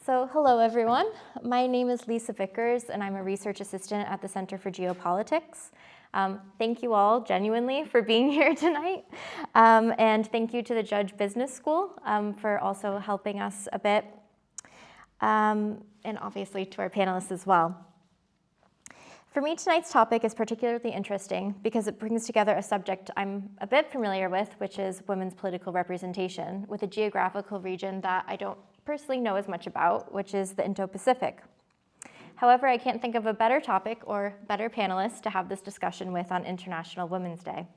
So hello everyone, my name is Lisa Vickers and I'm a research assistant at the Center for Geopolitics. Thank you all genuinely for being here tonight. And thank you to the Judge Business School for also helping us a bit. And obviously to our panelists as well. For me, tonight's topic is particularly interesting because it brings together a subject I'm a bit familiar with, which is women's political representation, with a geographical region that I don't personally know as much about, which is the Indo-Pacific. However, I can't think of a better topic or better panelist to have this discussion with on International Women's Day.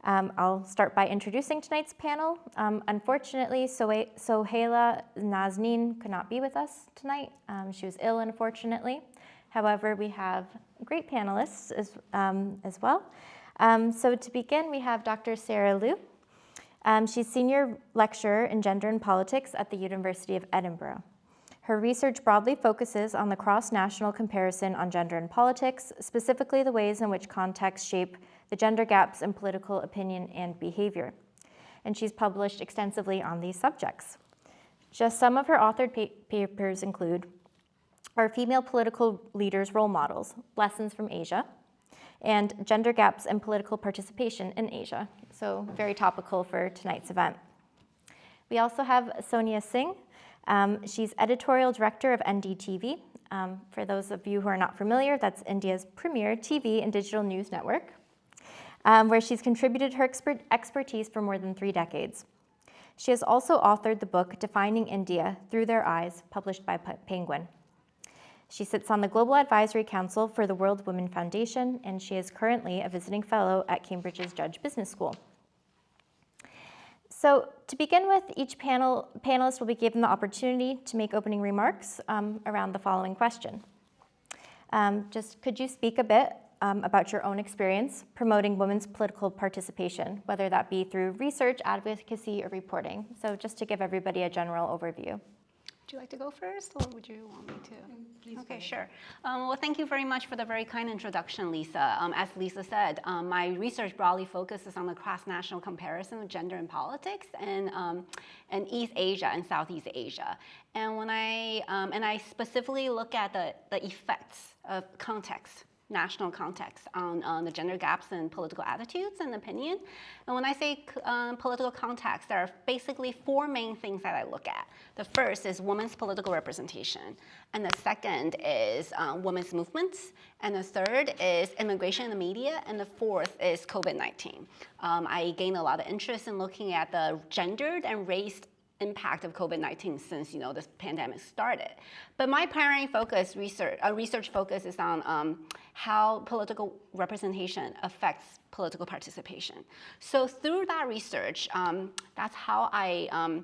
I'll start by introducing tonight's panel. Unfortunately, Sohaila Nazneen could not be with us tonight. She was ill, unfortunately. However, we have great panelists as well. So to begin, we have Dr. Sarah Liu. She's senior lecturer in gender and politics at the University of Edinburgh. Her research broadly focuses on the cross-national comparison on gender and politics, specifically the ways in which contexts shape the gender gaps in political opinion and behavior. And she's published extensively on these subjects. Just some of her authored papers include Are Female Political Leaders Role Models? Lessons from Asia, and Gender Gaps in Political Participation in Asia. So very topical for tonight's event. We also have Sonia Singh. She's editorial director of NDTV. For those of you who are not familiar, that's India's premier TV and digital news network, where she's contributed her expertise for more than 3 decades. She has also authored the book Defining India Through Their Eyes, published by Penguin. She sits on the Global Advisory Council for the World Women Foundation, and she is currently a visiting fellow at Cambridge's Judge Business School. So to begin with, each panelist will be given the opportunity to make opening remarks around the following question. Just could you speak a bit about your own experience promoting women's political participation, whether that be through research, advocacy, or reporting? So just to give everybody a general overview. Would you like to go first, or would you want me to? Please. Okay, sure. Well, thank you very much for the very kind introduction, Lisa. As Lisa said, my research broadly focuses on the cross-national comparison of gender and politics in East Asia and Southeast Asia. And when I specifically look at the effects of context, national context on the gender gaps in political attitudes and opinion. And when I say political context, there are basically 4 main things that I look at. The first is women's political representation. And the second is women's movements. And the third is immigration in the media. And the fourth is COVID-19. I gained a lot of interest in looking at the gendered and race impact of COVID-19 since this pandemic started. But my primary research focus is on how political representation affects political participation. So through that research, that's how I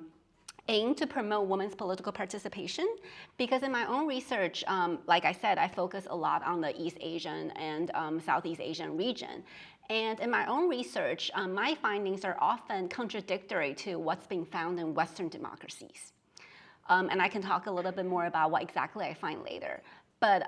aim to promote women's political participation, because in my own research, like I said, I focus a lot on the East Asian and Southeast Asian region. And in my own research, my findings are often contradictory to what's being found in Western democracies. And I can talk a little bit more about what exactly I find later. But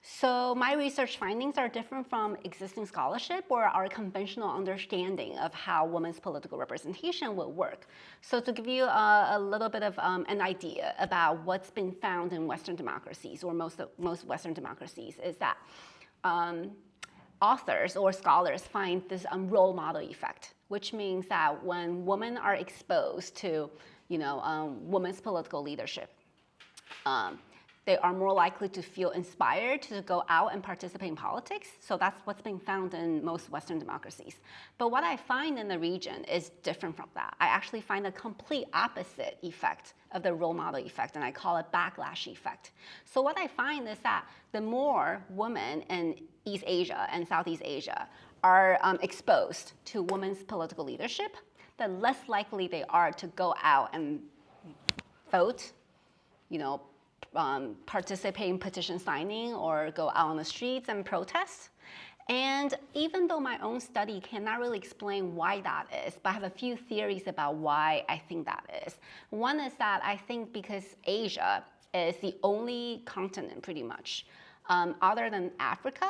so my research findings are different from existing scholarship or our conventional understanding of how women's political representation would work. So to give you a little bit of an idea about what's been found in Western democracies, or most Western democracies, is that authors or scholars find this role model effect, which means that when women are exposed to, women's political leadership, they are more likely to feel inspired to go out and participate in politics. So that's what's being found in most Western democracies. But what I find in the region is different from that. I actually find a complete opposite effect of the role model effect, and I call it backlash effect. So what I find is that the more women in East Asia and Southeast Asia are exposed to women's political leadership, the less likely they are to go out and vote, participate in petition signing or go out on the streets and protest. And even though my own study cannot really explain why that is, but I have a few theories about why I think that is. One is that I think because Asia is the only continent pretty much, other than Africa,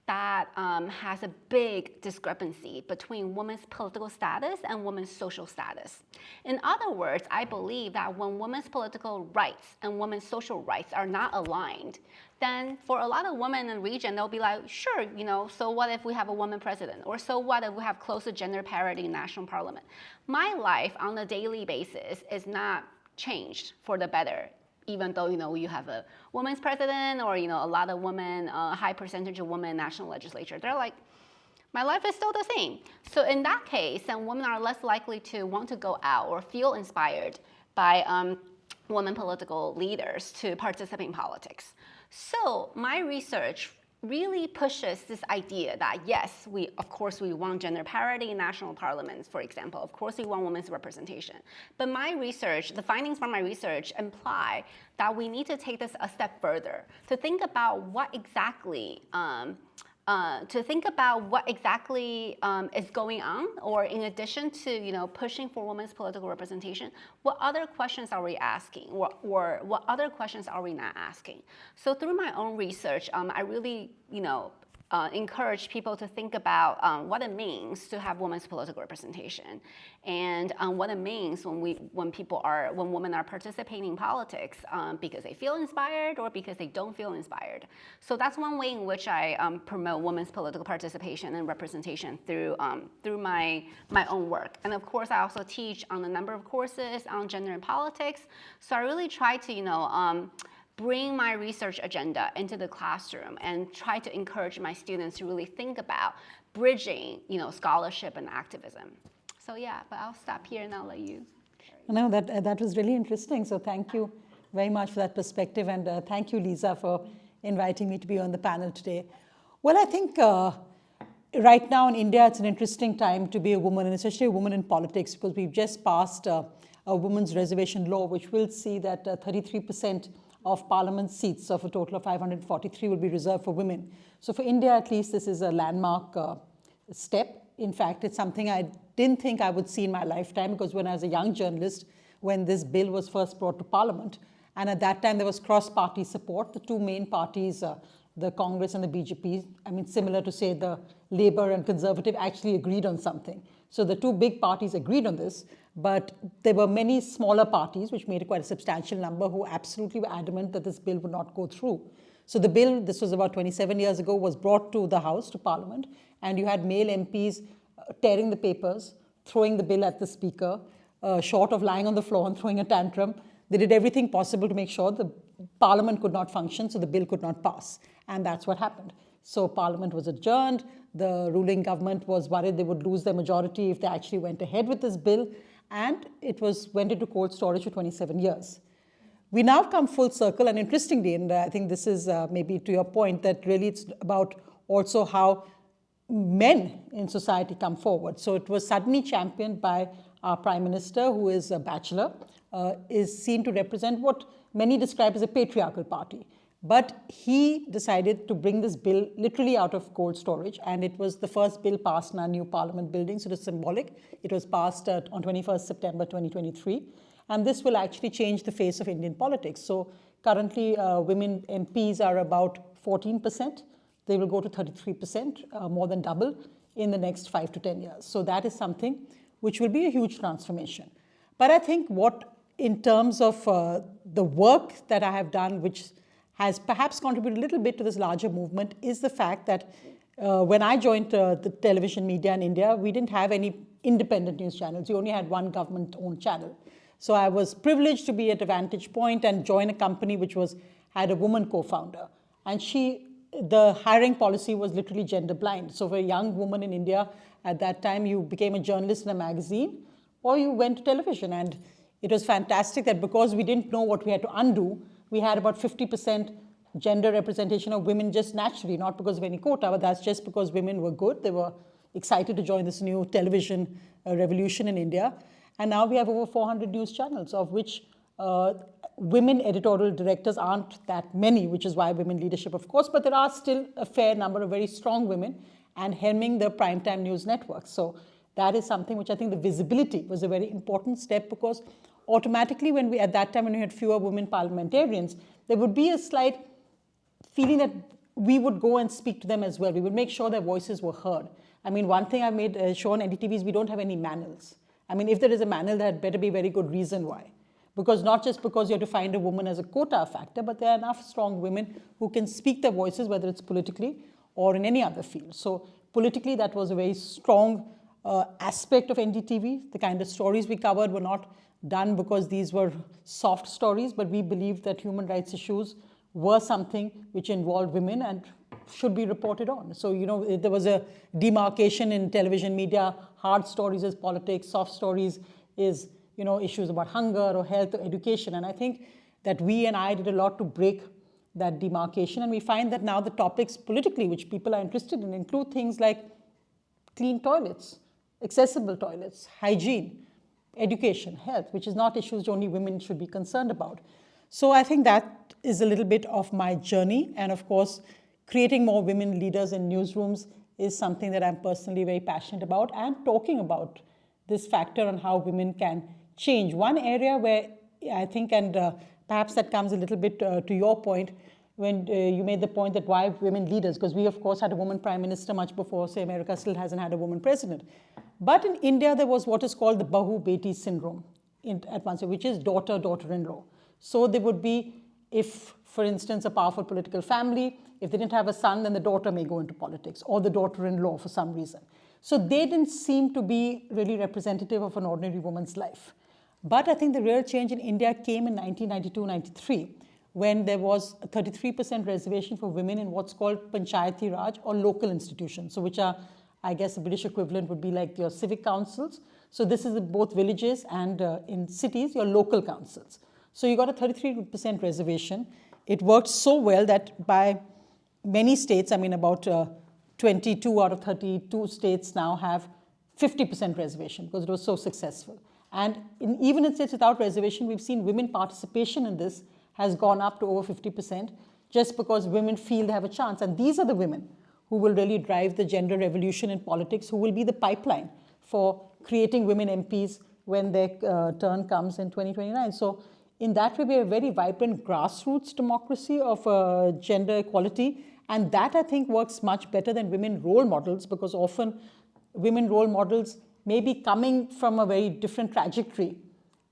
that has a big discrepancy between women's political status and women's social status. In other words, I believe that when women's political rights and women's social rights are not aligned, then for a lot of women in the region, they'll be like, sure, so what if we have a woman president? Or so what if we have close to gender parity in national parliament? My life on a daily basis is not changed for the better, even though you have a woman's president or a lot of women, a high percentage of women in national legislature. They're like, my life is still the same. So in that case, then women are less likely to want to go out or feel inspired by women political leaders to participate in politics. So my research really pushes this idea that yes, of course we want gender parity in national parliaments, for example. Of course we want women's representation. But my research, the findings from my research imply that we need to take this a step further to think about what exactly is going on, or in addition to pushing for women's political representation, what other questions are we asking, or what other questions are we not asking? So through my own research, I really encourage people to think about what it means to have women's political representation, and what it means when women are participating in politics because they feel inspired or because they don't feel inspired. So that's one way in which I promote women's political participation and representation through my own work. And of course, I also teach on a number of courses on gender and politics. So I really try to bring my research agenda into the classroom and try to encourage my students to really think about bridging, scholarship and activism. So yeah, but I'll stop here and I'll let you. No, that was really interesting. So thank you very much for that perspective, and thank you, Lisa, for inviting me to be on the panel today. Well, I think right now in India, it's an interesting time to be a woman, and especially a woman in politics, because we've just passed a women's reservation law, which will see that 33% of parliament seats of a total of 543 will be reserved for women. So for India, at least, this is a landmark step. In fact, it's something I didn't think I would see in my lifetime, because when I was a young journalist, when this bill was first brought to parliament, and at that time there was cross-party support, the two main parties, the Congress and the BJP, similar to say the Labour and Conservative, actually agreed on something. So the two big parties agreed on this, but there were many smaller parties, which made it quite a substantial number, who absolutely were adamant that this bill would not go through. So the bill, this was about 27 years ago, was brought to the House, to Parliament, and you had male MPs tearing the papers, throwing the bill at the Speaker, short of lying on the floor and throwing a tantrum. They did everything possible to make sure the Parliament could not function, so the bill could not pass. And that's what happened. So Parliament was adjourned. The ruling government was worried they would lose their majority if they actually went ahead with this bill. And it went into cold storage for 27 years. We now come full circle, and interestingly, and I think this is maybe to your point, that really it's about also how men in society come forward. So it was suddenly championed by our Prime Minister, who is a bachelor, is seen to represent what many describe as a patriarchal party. But he decided to bring this bill literally out of cold storage, and it was the first bill passed in our new Parliament building, so it's symbolic. It was passed on 21st September 2023, and this will actually change the face of Indian politics. So currently, women MPs are about 14%. They will go to 33%, more than double, in the next 5 to 10 years. So that is something which will be a huge transformation. But I think in terms of the work that I have done, which has perhaps contributed a little bit to this larger movement, is the fact that when I joined the television media in India, we didn't have any independent news channels. We only had one government-owned channel. So I was privileged to be at a vantage point and join a company which had a woman co-founder. And the hiring policy was literally gender blind. So for a young woman in India at that time, you became a journalist in a magazine or you went to television. And it was fantastic that because we didn't know what we had to undo, we had about 50% gender representation of women just naturally, not because of any quota, but that's just because women were good. They were excited to join this new television revolution in India. And now we have over 400 news channels, of which women editorial directors aren't that many, which is why women leadership, of course, but there are still a fair number of very strong women and hemming the primetime news networks. So that is something which I think the visibility was a very important step, because automatically at that time when we had fewer women parliamentarians, there would be a slight feeling that we would go and speak to them as well. We would make sure their voices were heard. I mean, one thing I've made sure on NDTV is we don't have any manels. I mean, if there is a manel, there had better be a very good reason why. Because not just because you have to find a woman as a quota factor, but there are enough strong women who can speak their voices, whether it's politically or in any other field. So politically, that was a very strong aspect of NDTV. The kind of stories we covered were not done because these were soft stories, but we believed that human rights issues were something which involved women and should be reported on. So, you know, there was a demarcation in television media. Hard stories is politics, soft stories is, you know, issues about hunger or health or education. And I think that we and I did a lot to break that demarcation. And we find that now the topics politically which people are interested in include things like clean toilets, accessible toilets, hygiene, education, health, which is not issues only women should be concerned about. So I think that is a little bit of my journey. And of course, creating more women leaders in newsrooms is something that I'm personally very passionate about, and talking about this factor on how women can change. One area where I think, and perhaps that comes a little bit to your point, when you made the point that why women leaders, because we of course had a woman prime minister much before, say, America still hasn't had a woman president. But in India, there was what is called the Bahu Beti syndrome at once, which is daughter, daughter-in-law. So there would be, if, for instance, a powerful political family, if they didn't have a son, then the daughter may go into politics, or the daughter-in-law for some reason. So they didn't seem to be really representative of an ordinary woman's life. But I think the real change in India came in 1992-93, when there was a 33% reservation for women in what's called Panchayati Raj, or local institutions, so which are, I guess the British equivalent would be like your civic councils. So this is in both villages and in cities, your local councils. So you got a 33% reservation. It worked so well that by many states, I mean about 22 out of 32 states now have 50% reservation because it was so successful. And even in states without reservation, we've seen women participation in this has gone up to over 50% just because women feel they have a chance. And these are the women who will really drive the gender revolution in politics, who will be the pipeline for creating women MPs when their turn comes in 2029. So in that way, we have a very vibrant grassroots democracy of gender equality. And that, I think, works much better than women role models, because often women role models may be coming from a very different trajectory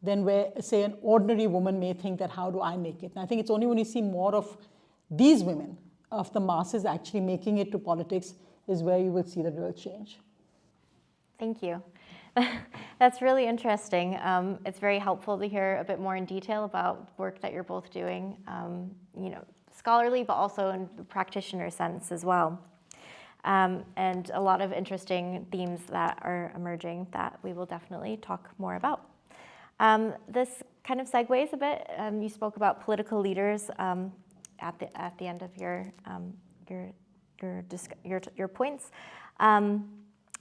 than where, say, an ordinary woman may think that, how do I make it? And I think it's only when you see more of these women, of the masses actually making it to politics, is where you will see the real change. Thank you. That's really interesting. It's very helpful to hear a bit more in detail about work that you're both doing, you know, scholarly, but also in the practitioner sense as well. And a lot of interesting themes that are emerging that we will definitely talk more about. This kind of segues a bit. You spoke about political leaders at the end of your points.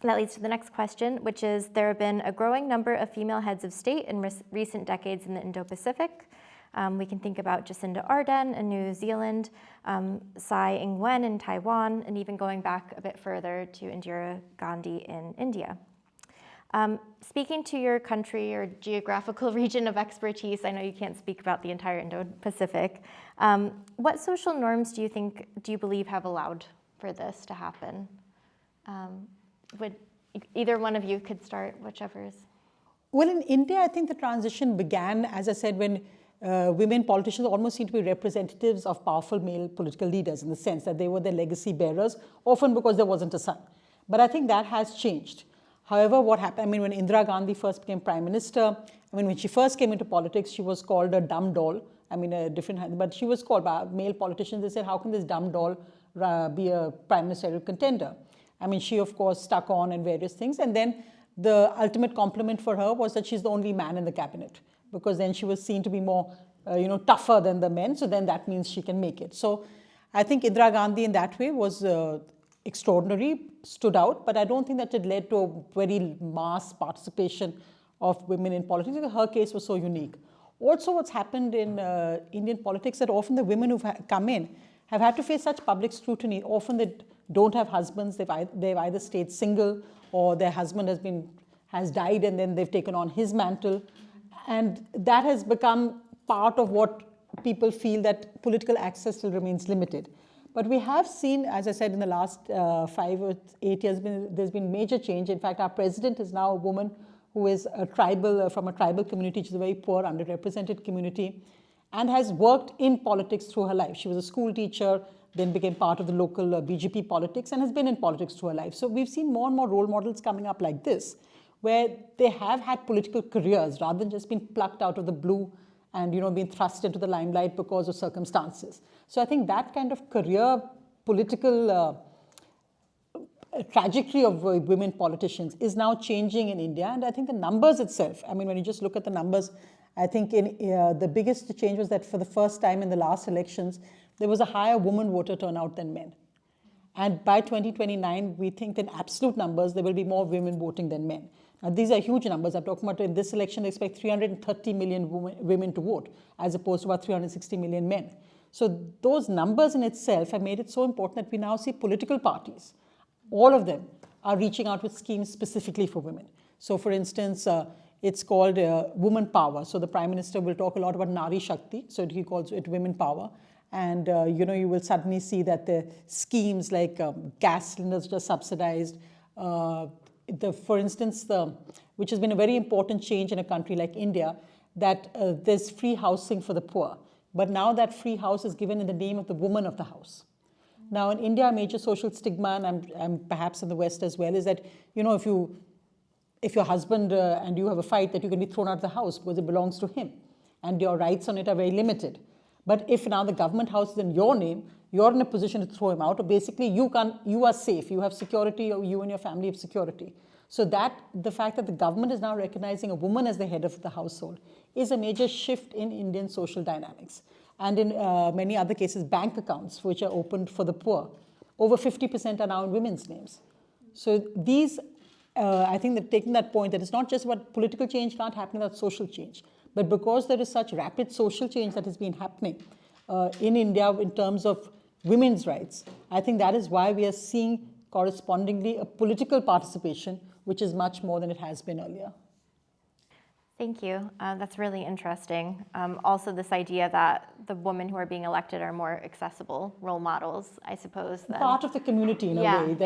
That leads to the next question, which is, there have been a growing number of female heads of state in recent decades in the Indo-Pacific. We can think about Jacinda Ardern in New Zealand, Tsai Ing-wen in Taiwan, and even going back a bit further to Indira Gandhi in India. Speaking to your country or geographical region of expertise, I know you can't speak about the entire Indo-Pacific. What social norms do you believe have allowed for this to happen? Would either one of you could start, whichever is. Well, in India, I think the transition began, as I said, when women politicians almost seemed to be representatives of powerful male political leaders, in the sense that they were their legacy bearers, often because there wasn't a son. But I think that has changed. However, what happened, I mean, when Indira Gandhi first became prime minister, I mean, when she first came into politics, she was called a dumb doll. I mean, a different, but she was called by male politicians. They said, how can this dumb doll be a prime ministerial contender? I mean, she, of course, stuck on and various things. And then the ultimate compliment for her was that she's the only man in the cabinet, because then she was seen to be more, tougher than the men. So then that means she can make it. So I think Indira Gandhi in that way was extraordinary, stood out. But I don't think that it led to a very mass participation of women in politics. Her case was so unique. Also, what's happened in Indian politics, that often the women who've come in have had to face such public scrutiny. Often they don't have husbands. They've either stayed single, or their husband has died and then they've taken on his mantle. And that has become part of what people feel, that political access still remains limited. But we have seen, as I said, in the last 5 or 8 years, there's been major change. In fact, our president is now a woman who is a tribal, from a tribal community, which is a very poor, underrepresented community, and has worked in politics through her life. She was a school teacher, then became part of the local BJP politics, and has been in politics through her life. So we've seen more and more role models coming up like this, where they have had political careers rather than just being plucked out of the blue and being thrust into the limelight because of circumstances. So I think that kind of career political trajectory of women politicians is now changing in India. And I think the numbers itself, I mean, when you just look at the numbers, I think the biggest change was that for the first time in the last elections, there was a higher woman voter turnout than men. And by 2029, we think in absolute numbers, there will be more women voting than men. Now, these are huge numbers. I'm talking about in this election, they expect 330 million women to vote, as opposed to about 360 million men. So those numbers in itself have made it so important that we now see political parties, all of them, are reaching out with schemes specifically for women. So for instance, it's called Woman Power. So the Prime Minister will talk a lot about Nari Shakti, so he calls it Women Power. And you will suddenly see that the schemes like gas cylinders just subsidized, for instance, which has been a very important change in a country like India, that there's free housing for the poor. But now that free house is given in the name of the woman of the house. Now in India, a major social stigma, and perhaps in the West as well, is that if your husband and you have a fight, that you can be thrown out of the house because it belongs to him, and your rights on it are very limited. But if now the government house is in your name, you're in a position to throw him out, or basically you are safe, you have security, or you and your family have security. So the fact that the government is now recognizing a woman as the head of the household is a major shift in Indian social dynamics. And in many other cases, bank accounts which are opened for the poor, over 50% are now in women's names. So these, I think that taking that point, that it's not just about political change can't happen without social change. But because there is such rapid social change that has been happening in India in terms of women's rights, I think that is why we are seeing correspondingly a political participation which is much more than it has been earlier. Thank you. That's really interesting. Also, this idea that the women who are being elected are more accessible role models, I suppose. Part of the community in a way.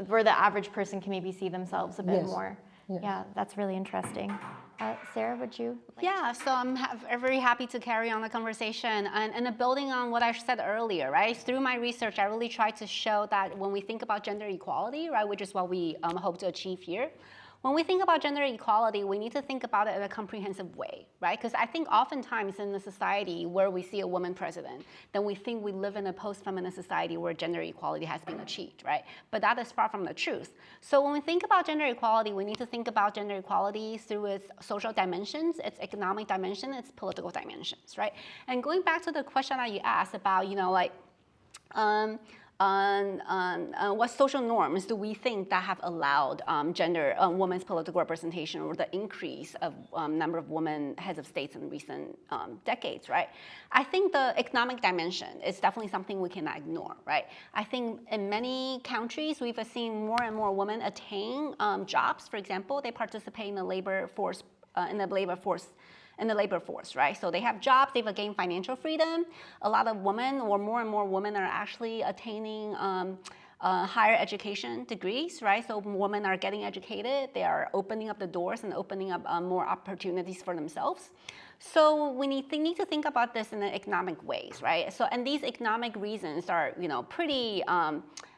Where the average person can maybe see themselves a bit more. Yes. Yeah, that's really interesting. Sarah, would you? So I'm very happy to carry on the conversation. And building on what I said earlier, right? Through my research, I really tried to show that when we think about gender equality, right, which is what we hope to achieve here, when we think about gender equality, we need to think about it in a comprehensive way, right? Because I think oftentimes in a society where we see a woman president, then we think we live in a post-feminist society where gender equality has been achieved, right? But that is far from the truth. So when we think about gender equality, we need to think about gender equality through its social dimensions, its economic dimension, its political dimensions, right? And going back to the question that you asked about, what social norms do we think that have allowed women's political representation, or the increase of number of women heads of states in recent decades, right? I think the economic dimension is definitely something we cannot ignore, right? I think in many countries, we've seen more and more women attain jobs. For example, they participate in the labor force, right? So they have jobs, they've gained financial freedom. A lot of women, or more and more women, are actually attaining higher education degrees, right? So women are getting educated, they are opening up the doors and opening up more opportunities for themselves. So we need to think about this in economic ways, right? So, and these economic reasons are, pretty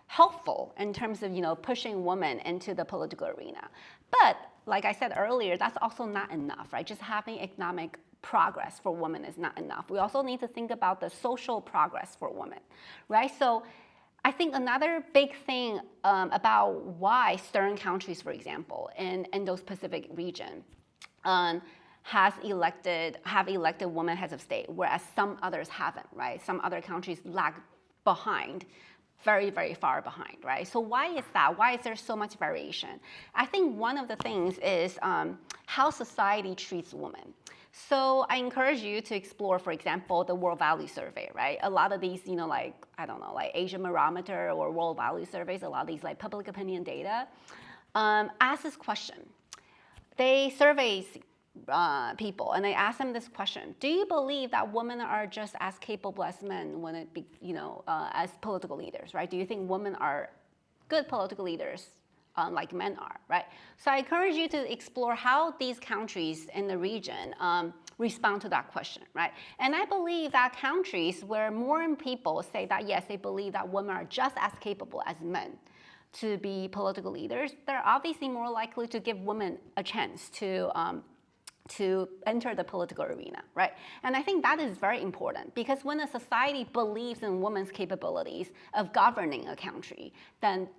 helpful in terms of, pushing women into the political arena. But like I said earlier, that's also not enough, right? Just having economic progress for women is not enough. We also need to think about the social progress for women, right? So I think another big thing about why certain countries, for example, in Indo-Pacific region, have elected women heads of state, whereas some others haven't, right? Some other countries lag behind, very, very far behind, right? So why is that? Why is there so much variation? I think one of the things is how society treats women. So I encourage you to explore, for example, the World Value Survey, right? A lot of these, like Asian Barometer or World Value Surveys, a lot of these public opinion data, ask this question. They survey people, and I asked them this question: do you believe that women are just as capable as men when it be, as political leaders, right? Do you think women are good political leaders like men are, right? So I encourage you to explore how these countries in the region respond to that question, right? And I believe that countries where more people say that, yes, they believe that women are just as capable as men to be political leaders, they're obviously more likely to give women a chance to enter the political arena, right? And I think that is very important, because when a society believes in women's capabilities of governing a country, then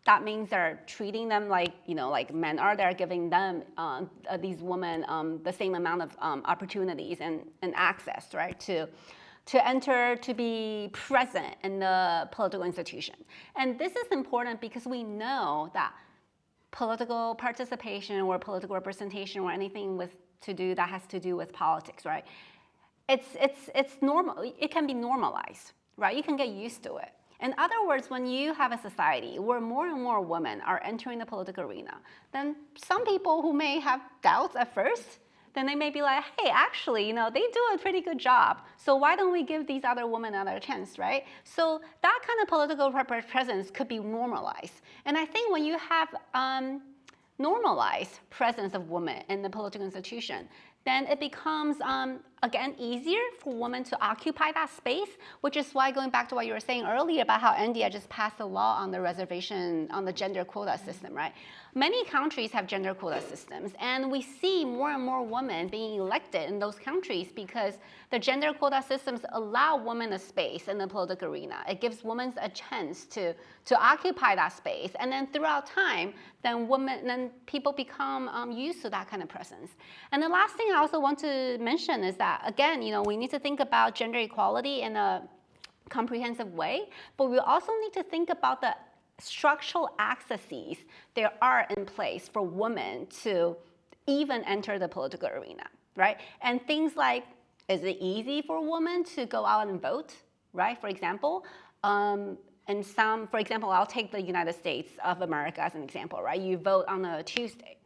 that means they're treating them like, like men are. They're giving them, these women, the same amount of opportunities and access, right, to enter, to be present in the political institution. And this is important because we know that political participation or political representation or anything that has to do with politics, right? It's normal. It can be normalized, right? You can get used to it. In other words, when you have a society where more and more women are entering the political arena, then some people who may have doubts at first, then they may be like, hey, actually, they do a pretty good job. So why don't we give these other women another chance, right? So that kind of political presence could be normalized. And I think when you have normalized presence of women in the political institution, then it becomes, again, easier for women to occupy that space, which is why, going back to what you were saying earlier about how India just passed a law on the reservation, on the gender quota system, right? Many countries have gender quota systems, and we see more and more women being elected in those countries because the gender quota systems allow women a space in the political arena. It gives women a chance to occupy that space, and then throughout time, then people become used to that kind of presence. And the last thing I also want to mention is that, again, we need to think about gender equality in a comprehensive way, but we also need to think about the structural accesses there are in place for women to even enter the political arena, right? And things like, is it easy for women to go out and vote, right? For example, for example, I'll take the United States of America as an example, right? You vote on a Tuesday.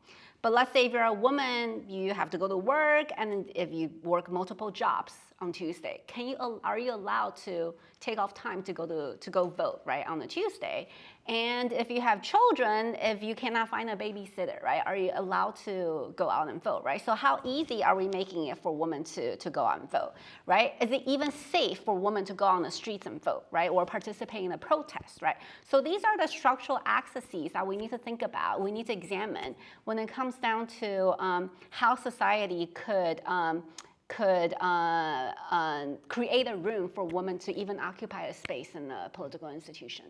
But let's say if you're a woman, you have to go to work, and if you work multiple jobs on Tuesday, are you allowed to take off time to go vote, right, on a Tuesday? And if you have children, if you cannot find a babysitter, right, are you allowed to go out and vote, right? So how easy are we making it for women to go out and vote, right? Is it even safe for women to go on the streets and vote, right, or participate in a protest, right? So these are the structural accesses that we need to think about, we need to examine when it comes down to how society could create a room for women to even occupy a space in the political institution.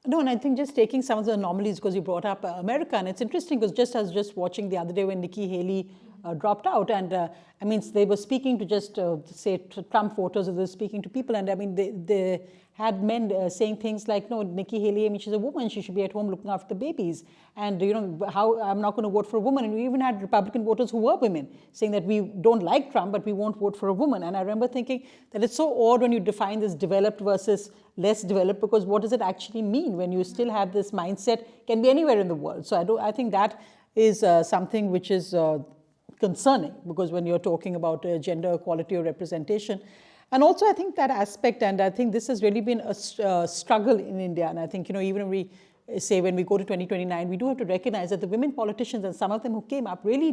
No, and I think just taking some of the anomalies, because you brought up America, and it's interesting because I was just watching the other day when Nikki Haley dropped out, and I mean, they were speaking to just say Trump voters, they were speaking to people, and I mean, they had men saying things like, no, Nikki Haley, I mean, she's a woman, she should be at home looking after the babies, and how I'm not going to vote for a woman. And we even had Republican voters who were women saying that we don't like Trump, but we won't vote for a woman. And I remember thinking that it's so odd when you define this developed versus less developed, because what does it actually mean when you still have this mindset, can be anywhere in the world. So I think that is something which is concerning, because when you're talking about gender equality or representation. And also I think that aspect, and I think this has really been a struggle in India, and I think, even when we go to 2029, we do have to recognize that the women politicians, and some of them who came up, really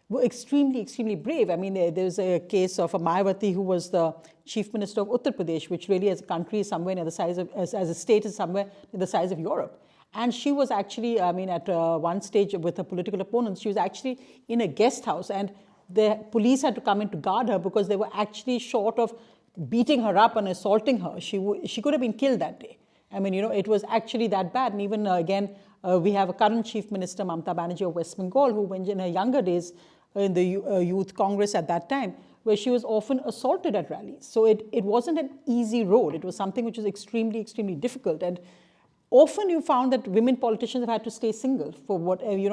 were extremely, extremely brave. I mean, there's a case of a Mayawati, who was the chief minister of Uttar Pradesh, which really as a country is somewhere near the size of, as a state is somewhere near the size of Europe. And she was actually, I mean, at one stage with her political opponents, she was actually in a guest house, and the police had to come in to guard her because they were actually short of beating her up and assaulting her. She could have been killed that day. I mean, it was actually that bad. And even again, we have a current chief minister, Mamata Banerjee of West Bengal, who went in her younger days in the youth congress at that time, where she was often assaulted at rallies. So it wasn't an easy road. It was something which was extremely, extremely difficult. And often you found that women politicians have had to stay single for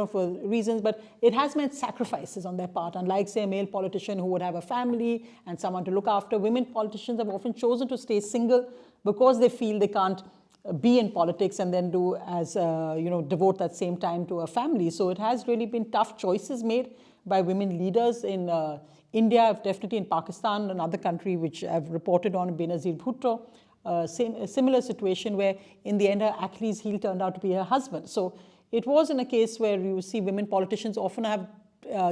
for reasons, but it has meant sacrifices on their part. Unlike, say, a male politician who would have a family and someone to look after, women politicians have often chosen to stay single because they feel they can't be in politics and then do as, devote that same time to a family. So it has really been tough choices made by women leaders in India, definitely in Pakistan, another country which I've reported on, Benazir Bhutto, a similar situation where in the end her Achilles heel turned out to be her husband. So it was in a case where you see women politicians often have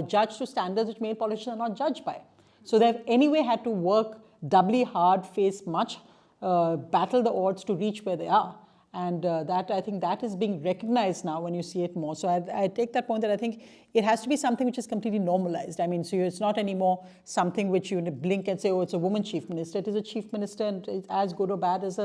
judged to standards which male politicians are not judged by. So they've anyway had to work doubly hard, face much, battle the odds to reach where they are. And that, I think, that is being recognized now when you see it more. So I take that point that I think it has to be something which is completely normalized. I mean, so it's not anymore something which you blink and say, oh, it's a woman chief minister. It is a chief minister and it's as good or bad as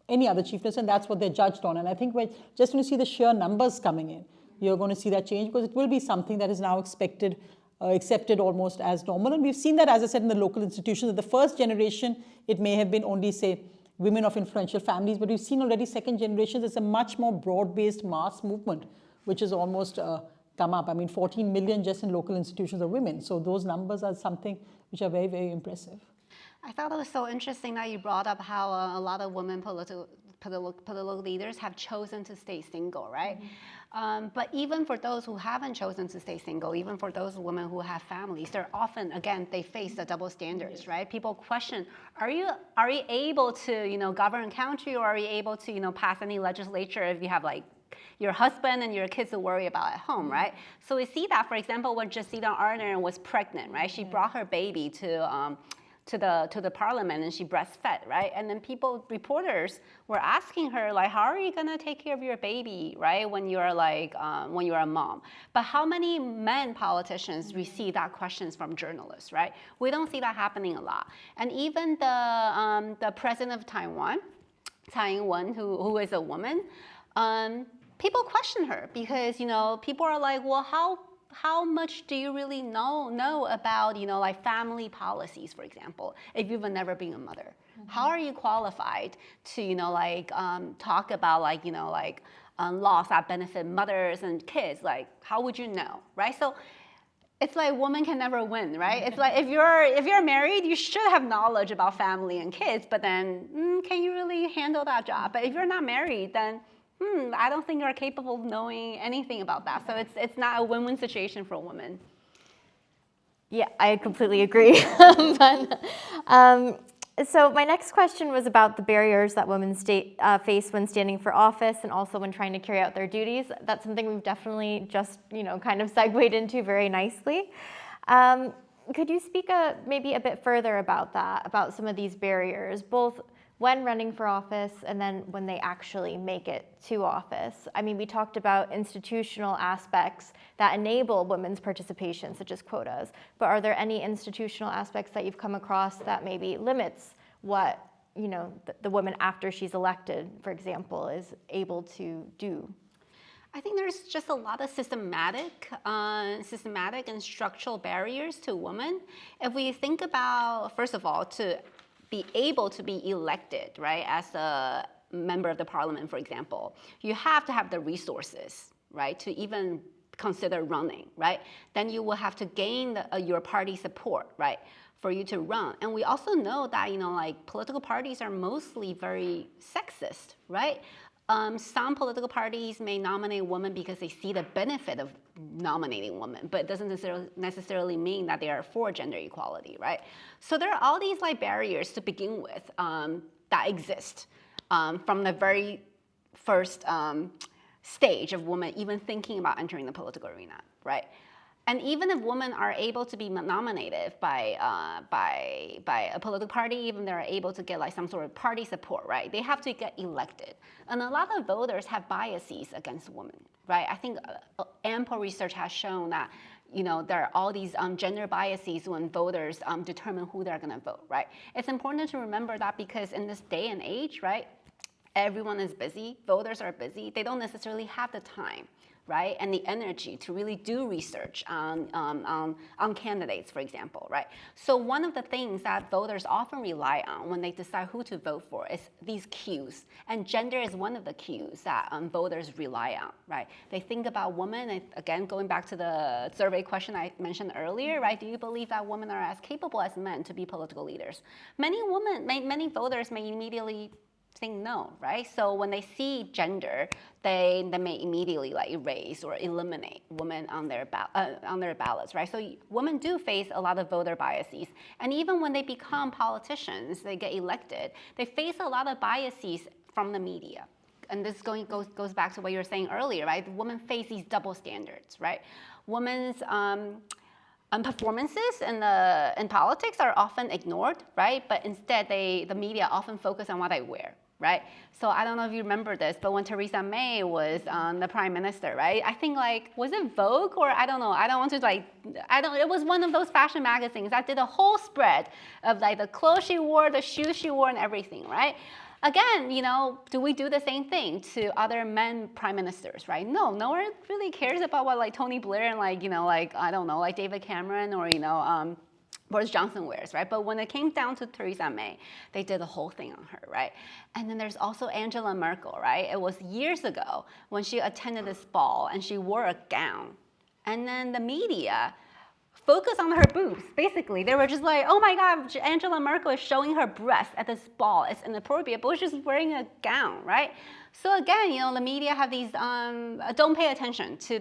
any other chief minister, and that's what they're judged on. And I think just when you see the sheer numbers coming in, you're going to see that change, because it will be something that is now accepted almost as normal. And we've seen that, as I said, in the local institutions. In the first generation, it may have been only, say, women of influential families, but we've seen already second generations, it's a much more broad-based mass movement, which has almost come up. I mean, 14 million just in local institutions are women. So those numbers are something which are very, very impressive. I thought it was so interesting that you brought up how a lot of women political leaders have chosen to stay single, right? But even for those who haven't chosen to stay single, even for those women who have families, they're often, again, they face the double standards, right? People question, are you able to, govern a country, or are you able to, pass any legislature if you have like your husband and your kids to worry about at home, right? So we see that, for example, when Jacinda Ardern was pregnant, right? She brought her baby to the parliament and she breastfed, right? And then reporters were asking her, like, how are you gonna take care of your baby, right? When you're a mom. But how many men politicians receive that questions from journalists, right? We don't see that happening a lot. And even the president of Taiwan, Tsai Ing-wen, who is a woman, people question her because, people are like, well, how much do you really know about, like family policies, for example, if you've never been a mother? How are you qualified to, talk about laws that benefit mothers and kids? Like, how would you know, right? So it's like women can never win, right? It's like if you're married, you should have knowledge about family and kids, but then can you really handle that job? But if you're not married, then I don't think you're capable of knowing anything about that. So it's not a win-win situation for a woman. Yeah, I completely agree. So my next question was about the barriers that women face when standing for office and also when trying to carry out their duties. That's something we've definitely just, kind of segued into very nicely. Could you speak maybe a bit further about that, about some of these barriers, both when running for office and then when they actually make it to office? I mean, we talked about institutional aspects that enable women's participation, such as quotas, but are there any institutional aspects that you've come across that maybe limits what, the woman after she's elected, for example, is able to do? I think there's just a lot of systematic and structural barriers to women. If we think about, first of all, to be able to be elected, right, as a member of the parliament, for example, you have to have the resources, right, to even consider running, right? Then you will have to gain your party support, right, for you to run. And we also know that, political parties are mostly very sexist, right? Some political parties may nominate women because they see the benefit of nominating women, but it doesn't necessarily mean that they are for gender equality, right? So there are all these barriers to begin with that exist from the very first stage of women even thinking about entering the political arena, right? And even if women are able to be nominated by a political party, even they're able to get some sort of party support, right? They have to get elected. And a lot of voters have biases against women, right? I think ample research has shown that, there are all these gender biases when voters determine who they're gonna vote, right? It's important to remember that because in this day and age, right, everyone is busy, voters are busy, they don't necessarily have the time, right, and the energy to really do research on candidates, for example, right? So one of the things that voters often rely on when they decide who to vote for is these cues, and gender is one of the cues that voters rely on, right? They think about women, and again, going back to the survey question I mentioned earlier, right? Do you believe that women are as capable as men to be political leaders? Many voters may immediately saying no, right? So when they see gender, they may immediately like erase or eliminate women on their ballots, right? So women do face a lot of voter biases, and even when they become politicians, they get elected, they face a lot of biases from the media. And this goes back to what you were saying earlier, right? Women face these double standards, right? Women's performances in politics are often ignored, right? But instead, the media often focus on what they wear, right? So I don't know if you remember this, but when Theresa May was the prime minister, right? I think was it Vogue or I don't know. I don't want to it was one of those fashion magazines that did a whole spread of the clothes she wore, the shoes she wore, and everything, right? Again, do we do the same thing to other men prime ministers, right? No one really cares about what Tony Blair and I don't know, David Cameron or Boris Johnson wears, right? But when it came down to Theresa May, they did the whole thing on her, right? And then there's also Angela Merkel, right? It was years ago when she attended this ball and she wore a gown, and then the media focus on her boobs. Basically, they were just like, oh my God, Angela Merkel is showing her breasts at this ball. It's inappropriate, but she's wearing a gown, right? So again, the media have these, don't pay attention to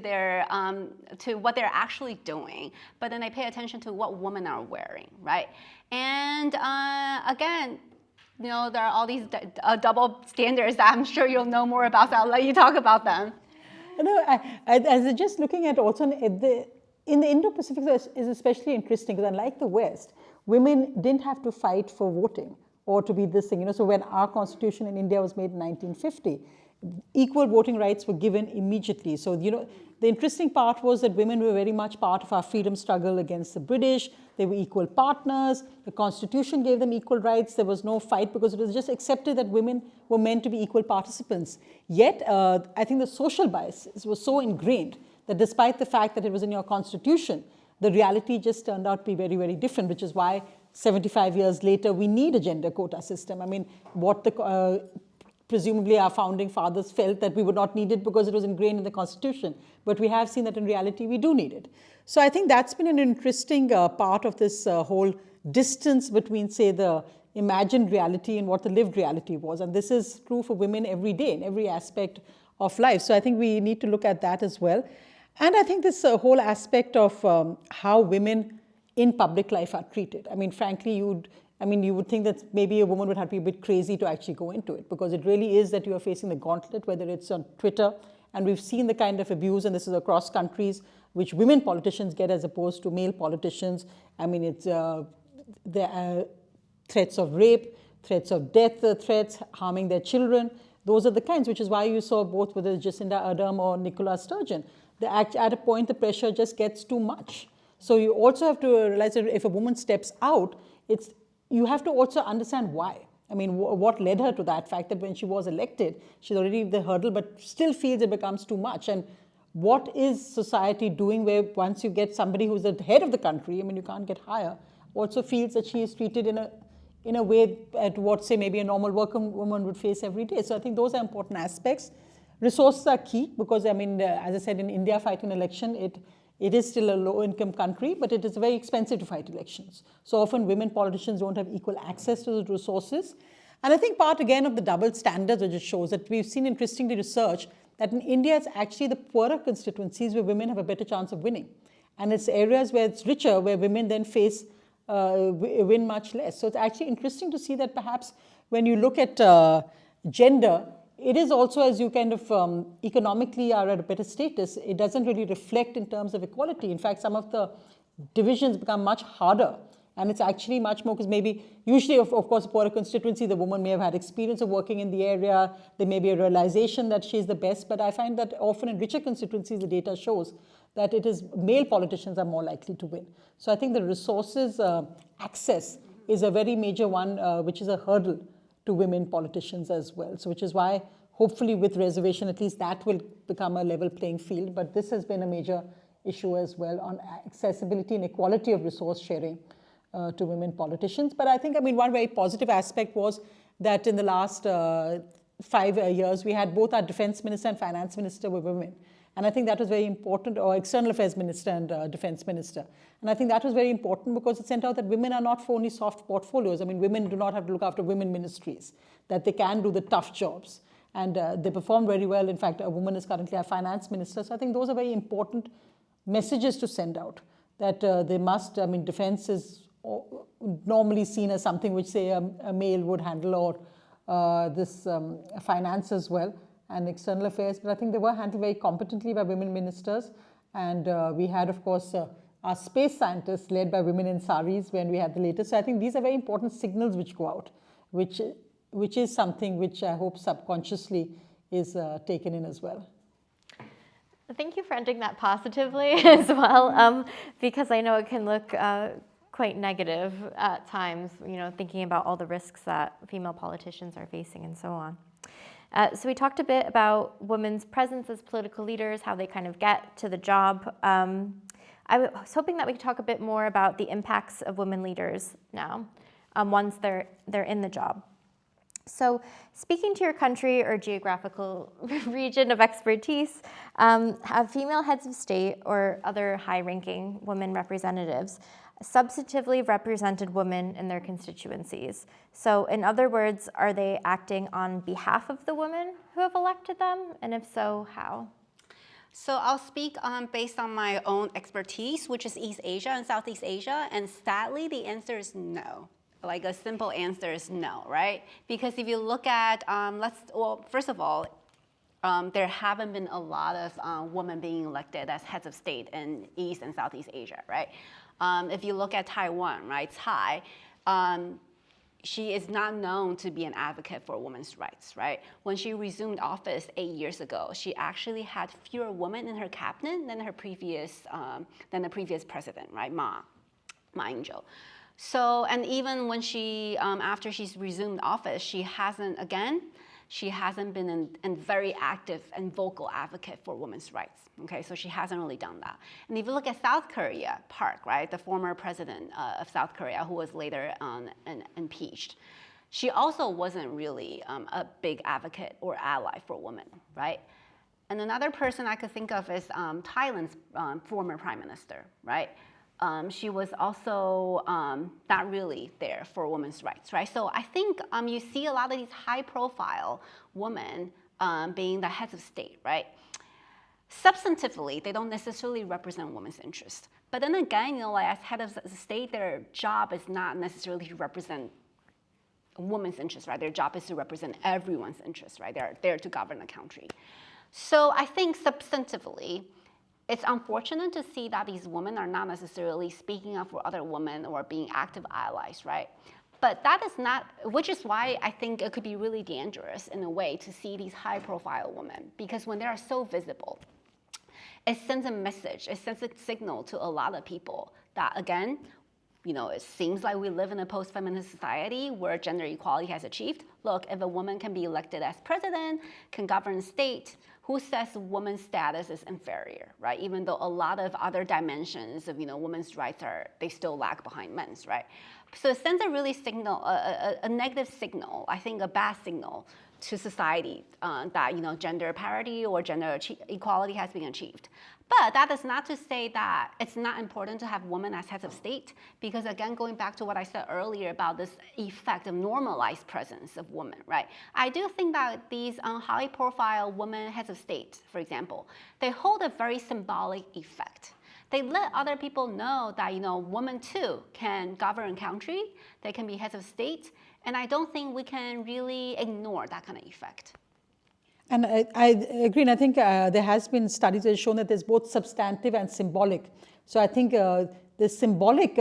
to what they're actually doing, but then they pay attention to what women are wearing, right? And again, there are all these double standards that I'm sure you'll know more about, so I'll let you talk about them. As just looking at also in the Indo-Pacific is especially interesting because unlike the West, women didn't have to fight for voting or to be this thing. So when our constitution in India was made in 1950, equal voting rights were given immediately. So, the interesting part was that women were very much part of our freedom struggle against the British. They were equal partners. The constitution gave them equal rights. There was no fight because it was just accepted that women were meant to be equal participants. Yet, I think the social biases were so ingrained that despite the fact that it was in your constitution, the reality just turned out to be very, very different, which is why 75 years later, we need a gender quota system. I mean, what presumably our founding fathers felt that we would not need it because it was ingrained in the constitution. But we have seen that in reality, we do need it. So I think that's been an interesting part of this whole distance between, say, the imagined reality and what the lived reality was. And this is true for women every day in every aspect of life. So I think we need to look at that as well. And I think this whole aspect of how women in public life are treated. I mean, frankly, you would think that maybe a woman would have to be a bit crazy to actually go into it, because it really is that you are facing the gauntlet, whether it's on Twitter, and we've seen the kind of abuse, and this is across countries, which women politicians get as opposed to male politicians. I mean, it's the threats of rape, threats of death, threats harming their children. Those are the kinds, which is why you saw both whether it's Jacinda Ardern or Nicola Sturgeon. At a point, the pressure just gets too much. So you also have to realize that if a woman steps out, you have to also understand why. I mean, what led her to that fact that when she was elected, she's already the hurdle, but still feels it becomes too much. And what is society doing where once you get somebody who's the head of the country, I mean, you can't get higher, also feels that she is treated in a way at what, say, maybe a normal working woman would face every day. So I think those are important aspects. Resources are key because, I mean, as I said, in India, fighting an election, it is still a low-income country, but it is very expensive to fight elections. So often women politicians don't have equal access to the resources. And I think part, again, of the double standards, which it shows that we've seen interestingly research that in India, it's actually the poorer constituencies where women have a better chance of winning. And it's areas where it's richer, where women then win much less. So it's actually interesting to see that perhaps when you look at gender, it is also, as you kind of economically are at a better status, it doesn't really reflect in terms of equality. In fact, some of the divisions become much harder. And it's actually much more, because maybe usually, of course, poorer constituency, the woman may have had experience of working in the area. There may be a realization that she's the best. But I find that often in richer constituencies, the data shows that it is male politicians are more likely to win. So I think the resources access is a very major one, which is a hurdle to women politicians as well. So which is why, hopefully with reservation, at least that will become a level playing field. But this has been a major issue as well on accessibility and equality of resource sharing to women politicians. But I think, one very positive aspect was that in the last 5 years, we had both our defense minister and finance minister were women. And I think that was very important, or External Affairs Minister and Defense Minister. And I think that was very important because it sent out that women are not for only soft portfolios. I mean, women do not have to look after women ministries, that they can do the tough jobs. And they perform very well. In fact, a woman is currently our finance minister. So I think those are very important messages to send out, that they must, I mean, defense is normally seen as something which, say, a male would handle, or this finance as well, and external affairs. But I think they were handled very competently by women ministers. And we had, of course, our space scientists led by women in saris when we had the latest. So I think these are very important signals which go out, which is something which I hope subconsciously is taken in as well. Thank you for ending that positively as well, because I know it can look quite negative at times, thinking about all the risks that female politicians are facing and so on. So we talked a bit about women's presence as political leaders, how they kind of get to the job. I was hoping that we could talk a bit more about the impacts of women leaders now, once they're in the job. So speaking to your country or geographical region of expertise, have female heads of state or other high-ranking women representatives substantively represented women in their constituencies? So in other words, are they acting on behalf of the women who have elected them? And if so, how? So I'll speak based on my own expertise, which is East Asia and Southeast Asia. And sadly, the answer is no. Like a simple answer is no, right? Because if you look at, first of all, there haven't been a lot of women being elected as heads of state in East and Southeast Asia, right? If you look at Taiwan, right, Tsai, she is not known to be an advocate for women's rights, right? When she resumed office 8 years ago, she actually had fewer women in her cabinet than the previous president, right, Ma Ying-jeou. So, and even when she, after she's resumed office, she hasn't been a very active and vocal advocate for women's rights, okay? So she hasn't really done that. And if you look at South Korea, Park, right, the former president of South Korea, who was later impeached, she also wasn't really a big advocate or ally for women, right? And another person I could think of is Thailand's former prime minister, right? She was also not really there for women's rights, right? So I think you see a lot of these high-profile women being the heads of state, right? Substantively, they don't necessarily represent women's interests. But then again, as head of state, their job is not necessarily to represent women's interests, right? Their job is to represent everyone's interests, right? They're there to govern the country. So I think substantively, it's unfortunate to see that these women are not necessarily speaking up for other women or being active allies, right? But that is not, which is why I think it could be really dangerous in a way to see these high-profile women, because when they are so visible, it sends a message, it sends a signal to a lot of people that, again, it seems like we live in a post-feminist society where gender equality has achieved. Look, if a woman can be elected as president, can govern the state, who says women's status is inferior, right? Even though a lot of other dimensions of women's rights they still lag behind men's, right? So it sends a really a negative signal, I think a bad signal to society that gender parity or gender equality has been achieved. But that is not to say that it's not important to have women as heads of state, because again, going back to what I said earlier about this effect of normalized presence of women, right? I do think that these high-profile women heads of state, for example, they hold a very symbolic effect. They let other people know that women too can govern a country, they can be heads of state, and I don't think we can really ignore that kind of effect. And I agree, and I think there has been studies that have shown that there's both substantive and symbolic. So I think the symbolic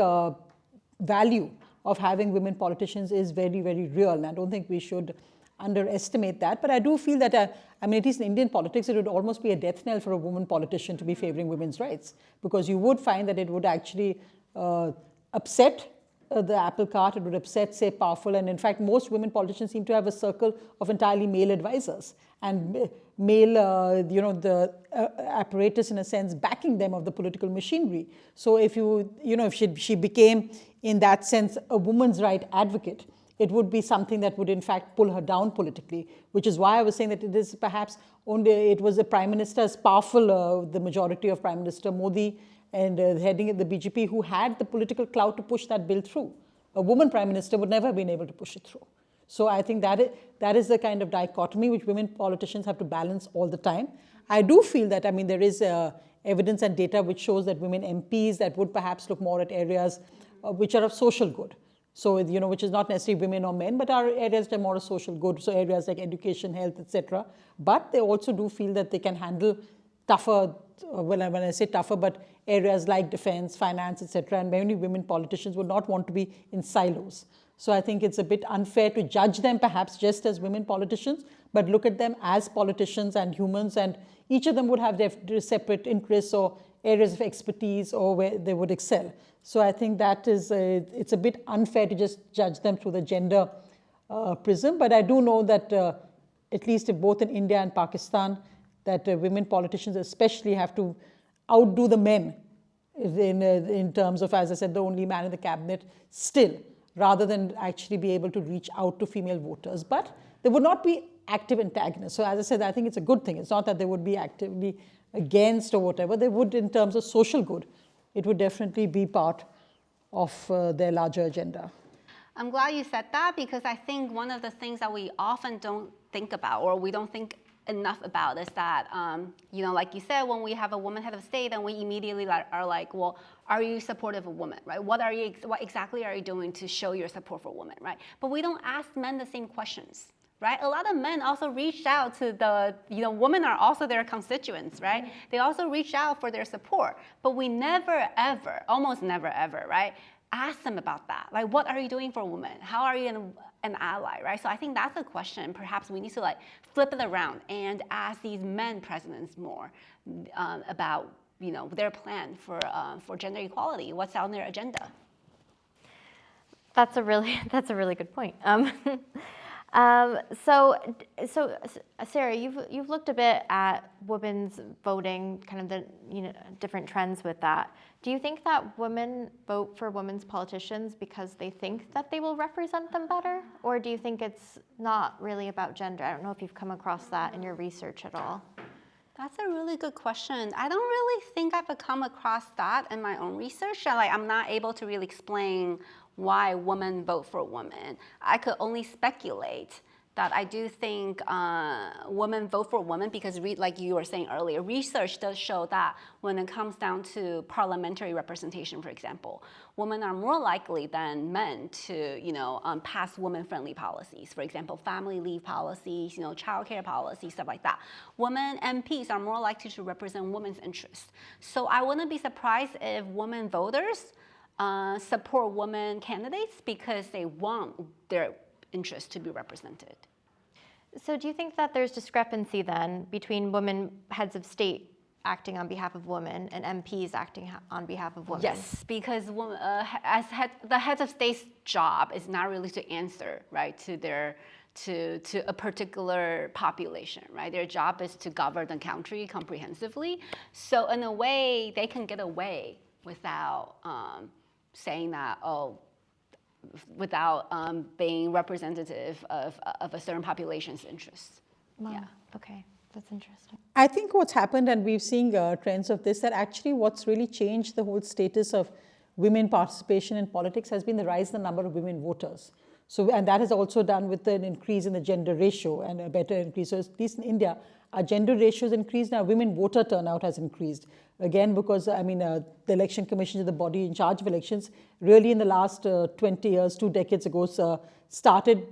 value of having women politicians is very, very real, and I don't think we should underestimate that. But I do feel that, at least in Indian politics, it would almost be a death knell for a woman politician to be favoring women's rights, because you would find that it would actually upset the apple cart, it would upset, say, powerful. And in fact, most women politicians seem to have a circle of entirely male advisors and male, the apparatus in a sense backing them of the political machinery. So if if she became in that sense a woman's right advocate, it would be something that would in fact pull her down politically, which is why I was saying that it is perhaps only, it was the Prime Minister as powerful, the majority of Prime Minister Modi and heading the BJP, who had the political clout to push that bill through. A woman Prime Minister would never have been able to push it through. So I think that is the kind of dichotomy which women politicians have to balance all the time. I do feel that, I mean, there is evidence and data which shows that women MPs that would perhaps look more at areas which are of social good. So, you know, which is not necessarily women or men, but are areas that are more of social good. So areas like education, health, etc. But they also do feel that they can handle tougher, when I say tougher, but areas like defense, finance, etc. And many women politicians would not want to be in silos. So I think it's a bit unfair to judge them perhaps just as women politicians, but look at them as politicians and humans, and each of them would have their separate interests or areas of expertise or where they would excel. So I think that is, it's a bit unfair to just judge them through the gender prism. But I do know that at least both in India and Pakistan, that women politicians especially have to outdo the men in terms of, as I said, the only man in the cabinet still, rather than actually be able to reach out to female voters. But they would not be active antagonists. So as I said, I think it's a good thing. It's not that they would be actively against or whatever. They would, in terms of social good, it would definitely be part of their larger agenda. I'm glad you said that, because I think one of the things that we often don't think about, or we don't think enough about, is that, you know, like you said, when we have a woman head of state, then we immediately are like, well, are you supportive of women, right? What exactly are you doing to show your support for women, right? But we don't ask men the same questions, right? A lot of men also reached out to the, you know, women are also their constituents, right? Mm-hmm. They also reach out for their support, but we never ever, almost never ever, right, ask them about that. Like, what are you doing for women? How are you an ally, right? So I think that's a question. Perhaps we need to like flip it around and ask these men presidents more about, you know, their plan for gender equality. What's on their agenda? That's a really good point. So Sarah, you've looked a bit at women's voting, kind of the, you know, different trends with that. Do you think that women vote for women's politicians because they think that they will represent them better, or do you think it's not really about gender? I don't know if you've come across that in your research at all. That's a really good question. I don't really think I've come across that in my own research. I'm not able to really explain why women vote for women. I could only speculate that I do think women vote for women because, like you were saying earlier, research does show that when it comes down to parliamentary representation, for example, women are more likely than men to, you know, pass women-friendly policies. For example, family leave policies, you know, childcare policies, stuff like that. Women MPs are more likely to represent women's interests. So I wouldn't be surprised if women voters support women candidates because they want their interests to be represented. So do you think that there's discrepancy then between women heads of state acting on behalf of women and MPs acting on behalf of women? Yes, because the heads of state's job is not really to answer, right, to a particular population, right? Their job is to govern the country comprehensively. So in a way, they can get away without saying that, without being representative of a certain population's interests. Wow. Yeah. Okay, that's interesting. I think what's happened, and we've seen trends of this, that actually what's really changed the whole status of women participation in politics has been the rise in the number of women voters. So, and that has also done with an increase in the gender ratio and a better increase. So at least in India, our gender ratio has increased. Now women voter turnout has increased. Again, because I mean, the election commission is the body in charge of elections. Really in the last 20 years, 2 decades ago, started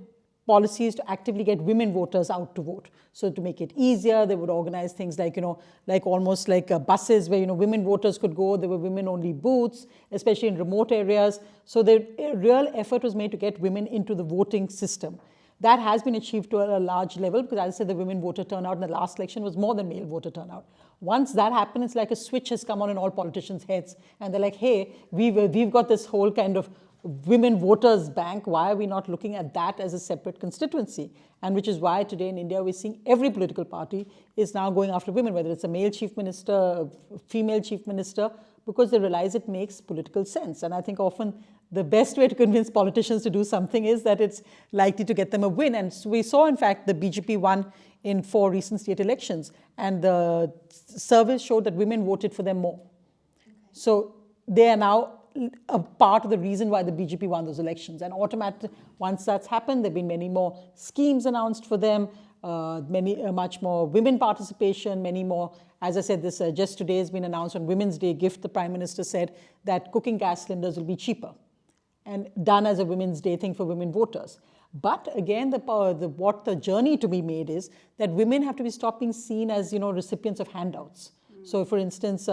policies to actively get women voters out to vote. So to make it easier, they would organize things like, you know, like almost like buses where, you know, women voters could go. There were women-only booths, especially in remote areas. So the real effort was made to get women into the voting system. That has been achieved to a large level because, as I said, the women voter turnout in the last election was more than male voter turnout. Once that happened, it's like a switch has come on in all politicians' heads. And they're like, hey, we've got this whole kind of women voters bank. Why are we not looking at that as a separate constituency? And which is why today in India, we're seeing every political party is now going after women, whether it's a male chief minister, a female chief minister, because they realize it makes political sense. And I think often the best way to convince politicians to do something is that it's likely to get them a win. And so we saw, in fact, the BJP won in 4 recent state elections, and the surveys showed that women voted for them more. So they are now a part of the reason why the BJP won those elections. And once that's happened, there have been many more schemes announced for them, much more women participation, many more. As I said, this just today has been announced on Women's Day gift. The Prime Minister said that cooking gas cylinders will be cheaper, and done as a Women's Day thing for women voters. But again, what the journey to be made is that women have to be stopped being seen as, recipients of handouts. So, for instance,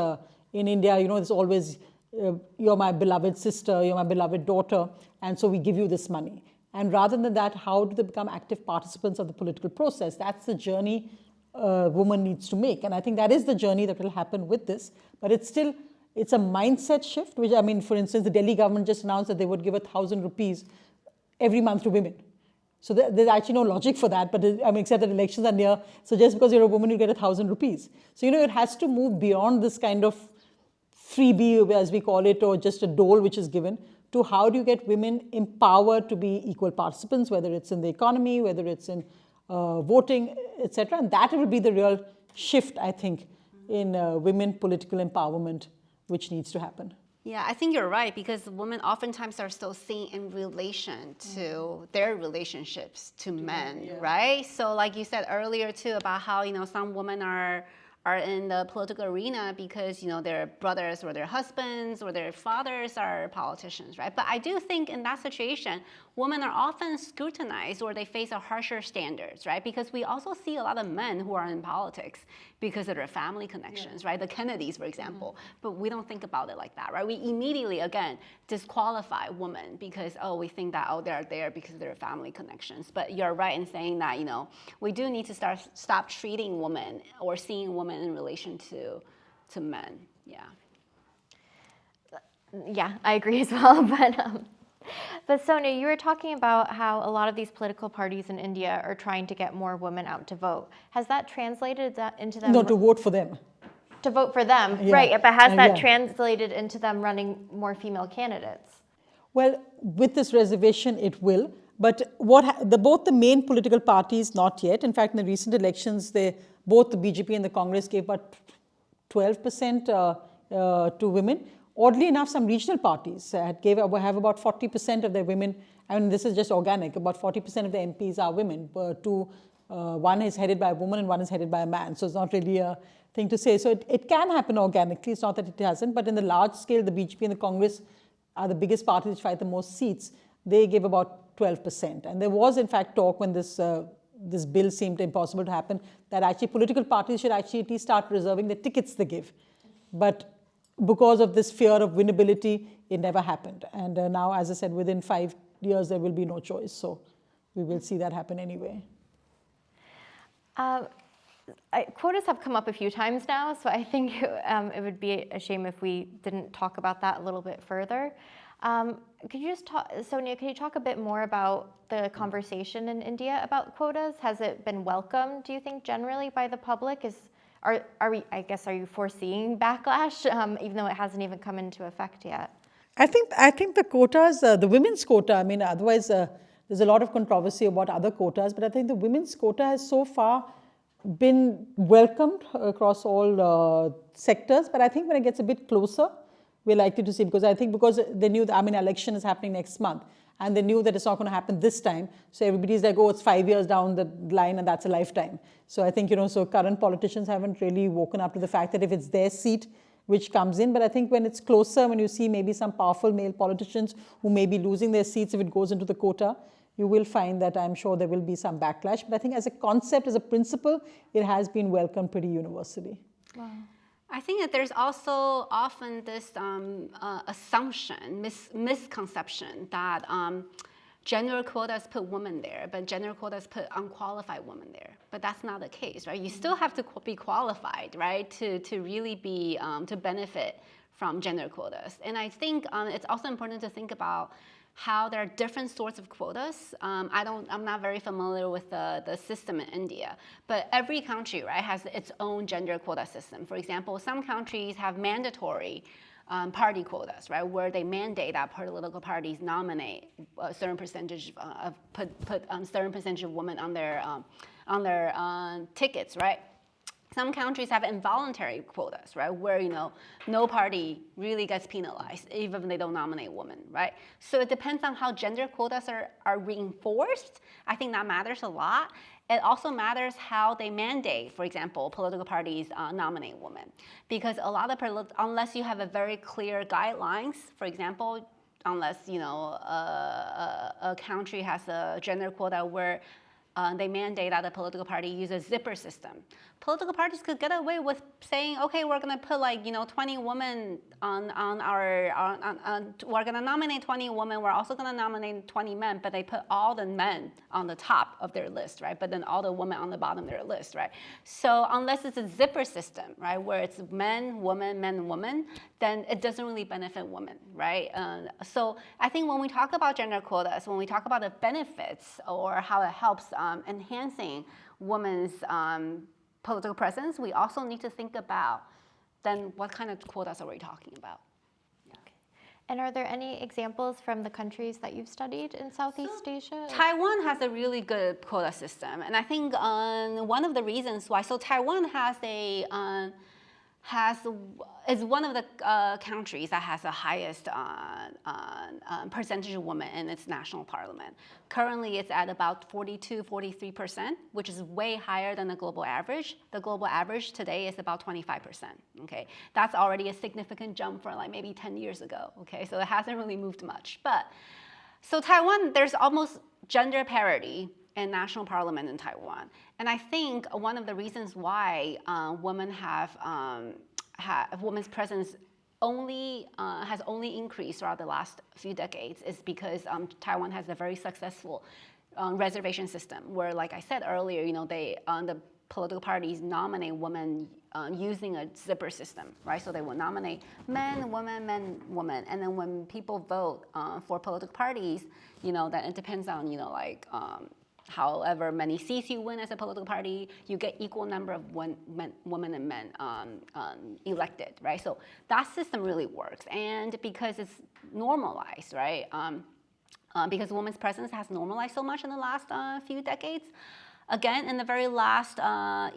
in India, there's always, you're my beloved sister, you're my beloved daughter, and so we give you this money. And rather than that, how do they become active participants of the political process? That's the journey a woman needs to make. And I think that is the journey that will happen with this. But it's a mindset shift, which, for instance, the Delhi government just announced that they would give 1,000 rupees every month to women. So there's actually no logic for that, but except that elections are near. So just because you're a woman, you get 1,000 rupees. So, it has to move beyond this kind of freebie, as we call it, or just a dole which is given, to how do you get women empowered to be equal participants, whether it's in the economy, whether it's in voting, etc. And that will be the real shift, I think, in women political empowerment, which needs to happen. Yeah, I think you're right, because women oftentimes are still seen in relation to their relationships to men, right? So like you said earlier too, about how, some women are in the political arena because, their brothers or their husbands or their fathers are politicians, right? But I do think in that situation, women are often scrutinized or they face a harsher standards, right? Because we also see a lot of men who are in politics because of their family connections, right? The Kennedys, for example. But we don't think about it like that, right? We immediately, again, disqualify women because, we think that, they're there because of their family connections. But you're right in saying that, we do need to stop treating women or seeing women in relation to men. Yeah, I agree as well. But Sonia, you were talking about how a lot of these political parties in India are trying to get more women out to vote. Has that translated into them? No, to vote for them. To vote for them, right. But has that translated into them running more female candidates? Well, with this reservation, it will. But both the main political parties, not yet. In fact, in the recent elections, both the BJP and the Congress gave about 12% to women. Oddly enough, some regional parties have about 40% of their women. This is just organic. About 40% of the MPs are women. One is headed by a woman and one is headed by a man. So it's not really a thing to say. So it can happen organically. It's not that it hasn't. But in the large scale, the BJP and the Congress are the biggest parties which fight the most seats. They give about 12%. And there was, in fact, talk when this bill seemed impossible to happen, that actually political parties should actually at least start reserving the tickets they give. But because of this fear of winnability, it never happened. And now, as I said, within 5 years, there will be no choice. So we will see that happen anyway. Quotas have come up a few times now, so I think it would be a shame if we didn't talk about that a little bit further. Could you just talk, Sonia, could you talk a bit more about the conversation in India about quotas? Has it been welcomed, do you think, generally by the public? Are you foreseeing backlash, even though it hasn't even come into effect yet? I think the quotas, the women's quota, otherwise there's a lot of controversy about other quotas, but I think the women's quota has so far been welcomed across all sectors. But I think when it gets a bit closer, we're likely to see, because they knew that, election is happening next month, and they knew that it's not going to happen this time. So everybody's like, it's 5 years down the line and that's a lifetime. So I think, so current politicians haven't really woken up to the fact that if it's their seat which comes in, but I think when it's closer, when you see maybe some powerful male politicians who may be losing their seats if it goes into the quota, you will find that I'm sure there will be some backlash. But I think as a concept, as a principle, it has been welcomed pretty universally. Wow. I think that there's also often this assumption, misconception that gender quotas put women there, but gender quotas put unqualified women there. But that's not the case, right? You still have to be qualified, right, to really be, to benefit from gender quotas. And I think it's also important to think about how there are different sorts of quotas. I'm not very familiar with the system in India, but every country, right, has its own gender quota system. For example, some countries have mandatory party quotas, right, where they mandate that political parties nominate a certain percentage put certain percentage of women on their tickets, right? Some countries have involuntary quotas, right, where no party really gets penalized even if they don't nominate women, right? So it depends on how gender quotas are reinforced. I think that matters a lot. It also matters how they mandate, for example, political parties nominate women, because a lot of unless you have a very clear guidelines, for example, unless a country has a gender quota where they mandate that the political party use a zipper system. Political parties could get away with saying, okay, we're going to put 20 women we're going to nominate 20 women. We're also going to nominate 20 men, but they put all the men on the top of their list, right? But then all the women on the bottom of their list, right? So unless it's a zipper system, right, where it's men, woman, then it doesn't really benefit women, right? So I think when we talk about gender quotas, when we talk about the benefits or how it helps enhancing women's political presence, we also need to think about then what kind of quotas are we talking about? And are there any examples from the countries that you've studied in Southeast Asia? Taiwan has a really good quota system, and I think one of the reasons why, so Taiwan is one of the countries that has the highest percentage of women in its national parliament. Currently, it's at about 42-43%, which is way higher than the global average. The global average today is about 25%. Okay, that's already a significant jump from maybe 10 years ago. Okay, so it hasn't really moved much. But so Taiwan, there's almost gender parity in national parliament in Taiwan. And I think one of the reasons why women women's presence has only increased throughout the last few decades is because Taiwan has a very successful reservation system where, like I said earlier, the political parties nominate women using a zipper system, right? So they will nominate men, women, and then when people vote for political parties, that it depends on however many seats you win as a political party, you get equal number of women and men elected, right? So that system really works, and because it's normalized, right? Because women's presence has normalized so much in the last few decades. Again, in the very last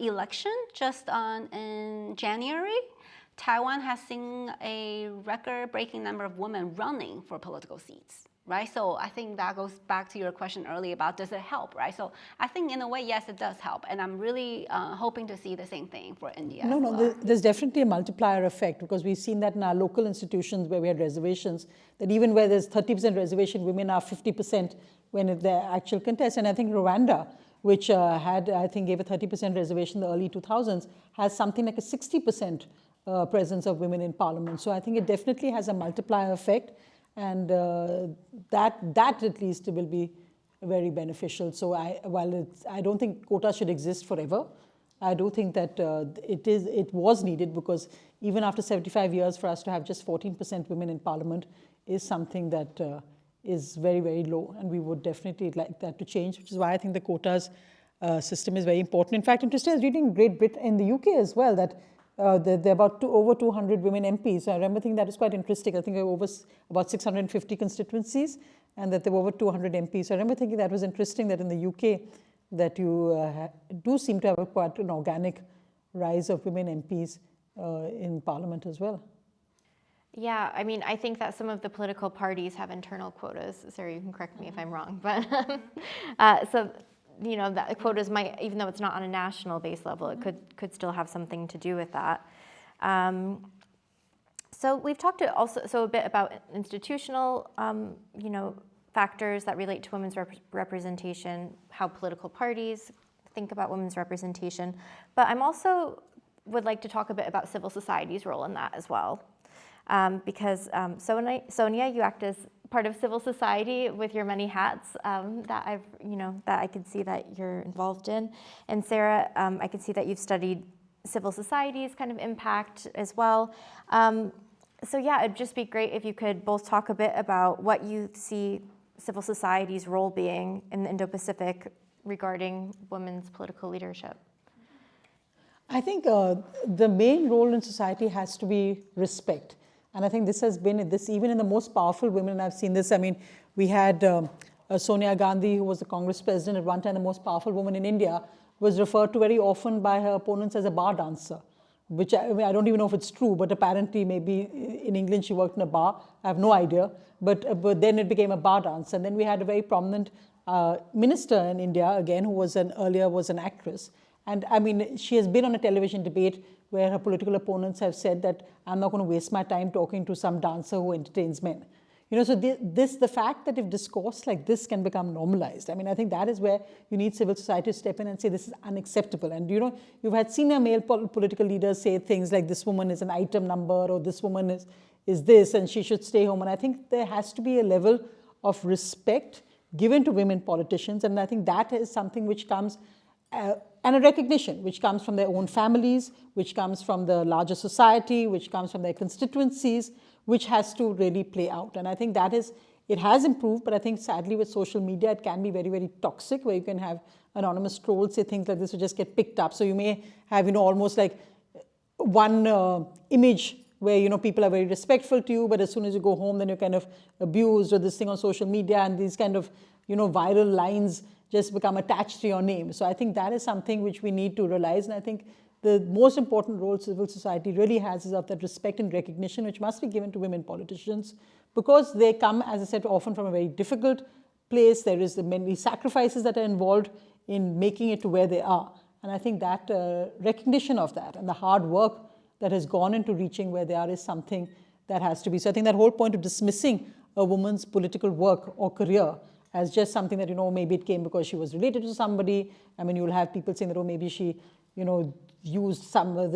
election, just in January, Taiwan has seen a record-breaking number of women running for political seats, right? So I think that goes back to your question earlier about does it help, right? So I think in a way, yes, it does help. And I'm really hoping to see the same thing for India. No, there's definitely a multiplier effect, because we've seen that in our local institutions where we had reservations, that even where there's 30% reservation, women are 50% when they're actual contest. And I think Rwanda, which gave a 30% reservation in the early 2000s, has something like a 60% presence of women in parliament. So I think it definitely has a multiplier effect, and that at least will be very beneficial. So I don't think quotas should exist forever. I do think that it was needed, because even after 75 years, for us to have just 14% women in parliament is something that is very, very low, and we would definitely like that to change, which is why I think the quotas system is very important. In fact, interesting, I was reading Great Britain in the UK as well, that there are about over 200 women MPs. So I remember thinking that was quite interesting. I think there were over about 650 constituencies, and that there were over 200 MPs. So I remember thinking that was interesting, that in the UK, that you do seem to have quite an organic rise of women MPs in parliament as well. Yeah, I mean, I think that some of the political parties have internal quotas. Sarah, you can correct me if I'm wrong, but so that quotas might, even though it's not on a national base level, it could still have something to do with that. So we've talked also a bit about institutional, factors that relate to women's representation, how political parties think about women's representation, but I'm also would like to talk a bit about civil society's role in that as well. Because Sonia, you act as part of civil society with your many hats that I can see that you're involved in, and Sarah, I can see that you've studied civil society's kind of impact as well. So yeah, it'd just be great if you could both talk a bit about what you see civil society's role being in the Indo-Pacific regarding women's political leadership. I think the main role in society has to be respect. And I think this has been this even in the most powerful women, and I've seen this. I mean, we had Sonia Gandhi, who was the Congress president at one time, the most powerful woman in India, was referred to very often by her opponents as a bar dancer, which I mean, I don't even know if it's true, but apparently maybe in England she worked in a bar. I have no idea. But then it became a bar dance. And then we had a very prominent minister in India, again, who was earlier was an actress. And I mean, she has been on a television debate where her political opponents have said that I'm not going to waste my time talking to some dancer who entertains men. You know, so the fact that if discourse like this can become normalized, I mean, I think that is where you need civil society to step in and say this is unacceptable. And, you know, you've had senior male political leaders say things like this woman is an item number or this woman is this and she should stay home. And I think there has to be a level of respect given to women politicians. And I think that is something which comes and a recognition which comes from their own families, which comes from the larger society, which comes from their constituencies, which has to really play out. And I think that is, it has improved, but I think sadly with social media, it can be very, very toxic, where you can have anonymous trolls say things like this will just get picked up. So you may have, you know, almost like one image where, you know, people are very respectful to you, but as soon as you go home, then you're kind of abused, or this thing on social media, and these kind of, you know, viral lines just become attached to your name. So I think that is something which we need to realize. And I think the most important role civil society really has is of that respect and recognition, which must be given to women politicians, because they come, as I said, often from a very difficult place. There is the many sacrifices that are involved in making it to where they are. And I think that recognition of that and the hard work that has gone into reaching where they are is something that has to be. So I think that whole point of dismissing a woman's political work or career as just something that, you know, maybe it came because she was related to somebody. I mean, you'll have people saying that, oh, maybe she, you know, used some of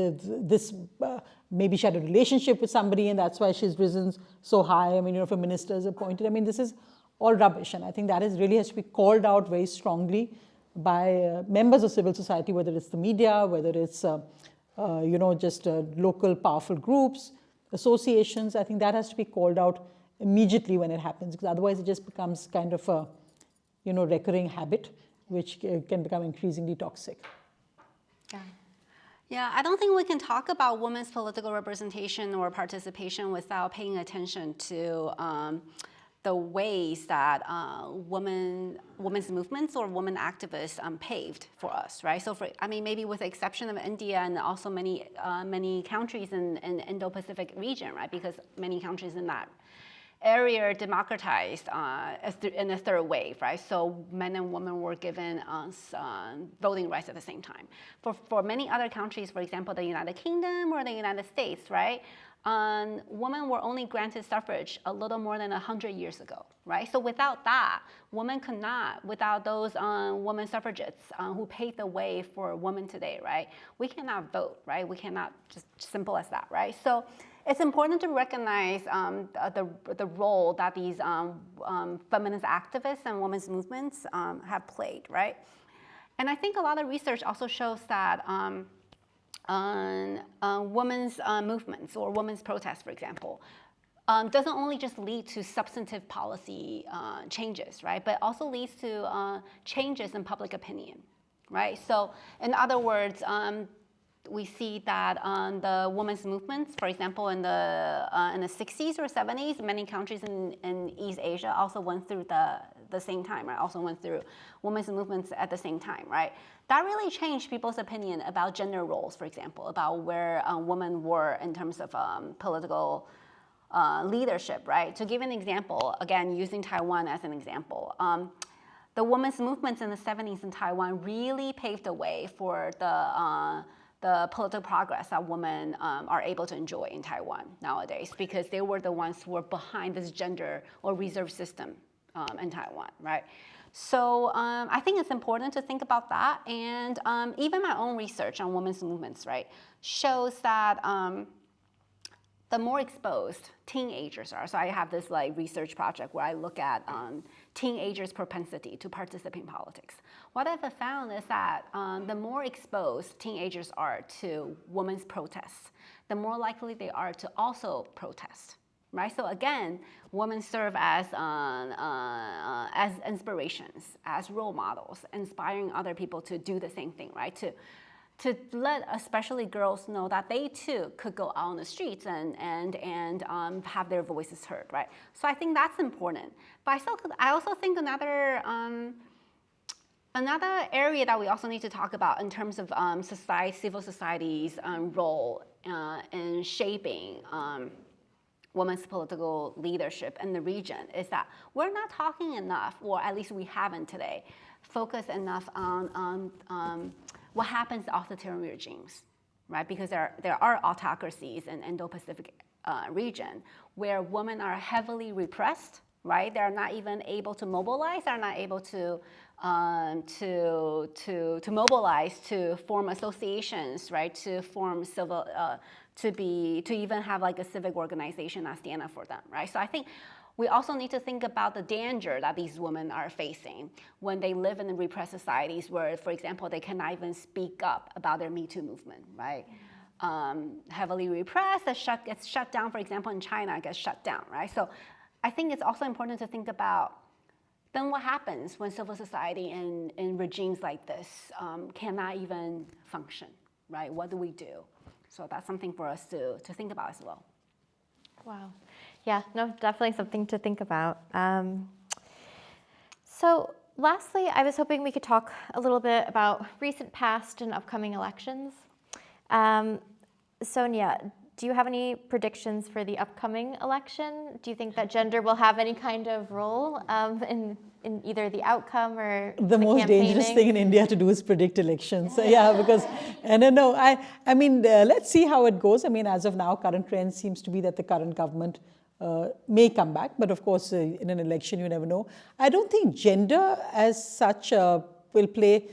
maybe she had a relationship with somebody and that's why she's risen so high. I mean, you know, if a minister is appointed, I mean, this is all rubbish. And I think that is really has to be called out very strongly by members of civil society, whether it's the media, whether it's, you know, just local powerful groups, associations. I think that has to be called out immediately when it happens, because otherwise it just becomes kind of a, you know, recurring habit, which can become increasingly toxic. Yeah. Yeah, I don't think we can talk about women's political representation or participation without paying attention to the ways that women's movements or women activists paved for us, right? So, I mean, maybe with the exception of India and also many countries in Indo-Pacific region, right? Because many countries in that area democratized in the third wave, right? So men and women were given voting rights at the same time. For many other countries, for example, the United Kingdom or the United States, right? Women were only granted suffrage a little more than 100 years ago, right? So without that, women could not, without those women suffragettes who paved the way for women today, right? We cannot vote, right? We cannot, just simple as that, right? So it's important to recognize the role that these feminist activists and women's movements have played, right? And I think a lot of research also shows that women's movements or women's protests, for example, doesn't only just lead to substantive policy changes, right? But also leads to changes in public opinion, right? So in other words, we see that the women's movements, for example, in the 60s or 70s, many countries in East Asia also went through the same time, right? Also went through women's movements at the same time, right? That really changed people's opinion about gender roles, for example, about where women were in terms of political leadership, right? To give an example, again, using Taiwan as an example, the women's movements in the 70s in Taiwan really paved the way for the political progress that women are able to enjoy in Taiwan nowadays, because they were the ones who were behind this gender or reserve system in Taiwan, right? So I think it's important to think about that. And even my own research on women's movements, right, shows that the more exposed teenagers are. So I have this like research project where I look at teenagers' propensity to participate in politics. What I've found is that the more exposed teenagers are to women's protests, the more likely they are to also protest, right? So again, women serve as inspirations, as role models, inspiring other people to do the same thing, right? to let especially girls know that they too could go out on the streets and have their voices heard, right? So I think that's important. But I also think another area that we also need to talk about in terms of civil society's role in shaping women's political leadership in the region is that we're not talking enough, or at least we haven't today, focused enough on what happens to authoritarian regimes, right? Because there are autocracies in Indo-Pacific region where women are heavily repressed, right? They're not even able to mobilize. They're not able to mobilize, to form associations, right? To form civil, to even have like a civic organization that stand up for them, right? So I think we also need to think about the danger that these women are facing when they live in the repressed societies where, for example, they cannot even speak up about their Me Too movement, right? Heavily repressed, gets shut down, for example, in China, gets shut down, right? So I think it's also important to think about then what happens when civil society in regimes like this cannot even function, right? What do we do? So that's something for us to think about as well. Wow. Yeah, no, definitely something to think about. So lastly, I was hoping we could talk a little bit about recent past and upcoming elections. Sonia, do you have any predictions for the upcoming election? Do you think that gender will have any kind of role in either the outcome or the most dangerous thing in India to do is predict elections. Yeah, because, I don't know, I mean, let's see how it goes. I mean, as of now, current trend seems to be that the current government may come back, but of course, in an election, you never know. I don't think gender as such will play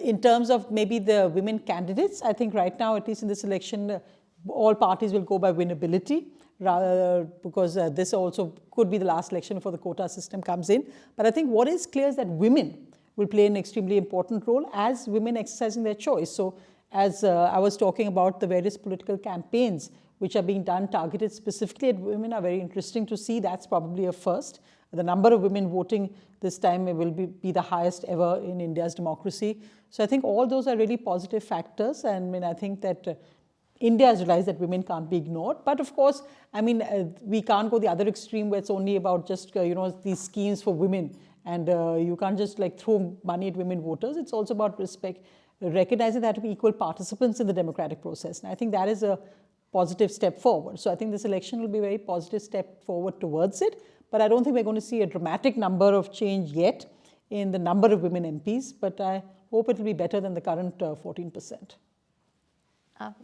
in terms of maybe the women candidates. I think right now, at least in this election, all parties will go by winnability, rather because this also could be the last election before the quota system comes in. But I think what is clear is that women will play an extremely important role as women exercising their choice. So as I was talking about the various political campaigns which are being done targeted specifically at women are very interesting to see. That's probably a first. The number of women voting this time will be the highest ever in India's democracy. So I think all those are really positive factors. And I mean, I think that India has realized that women can't be ignored. But of course, I mean, we can't go the other extreme where it's only about just, these schemes for women. And you can't just like throw money at women voters. It's also about recognizing that to be equal participants in the democratic process. And I think that is a positive step forward. So I think this election will be a very positive step forward towards it. But I don't think we're going to see a dramatic number of change yet in the number of women MPs. But I hope it will be better than the current 14%.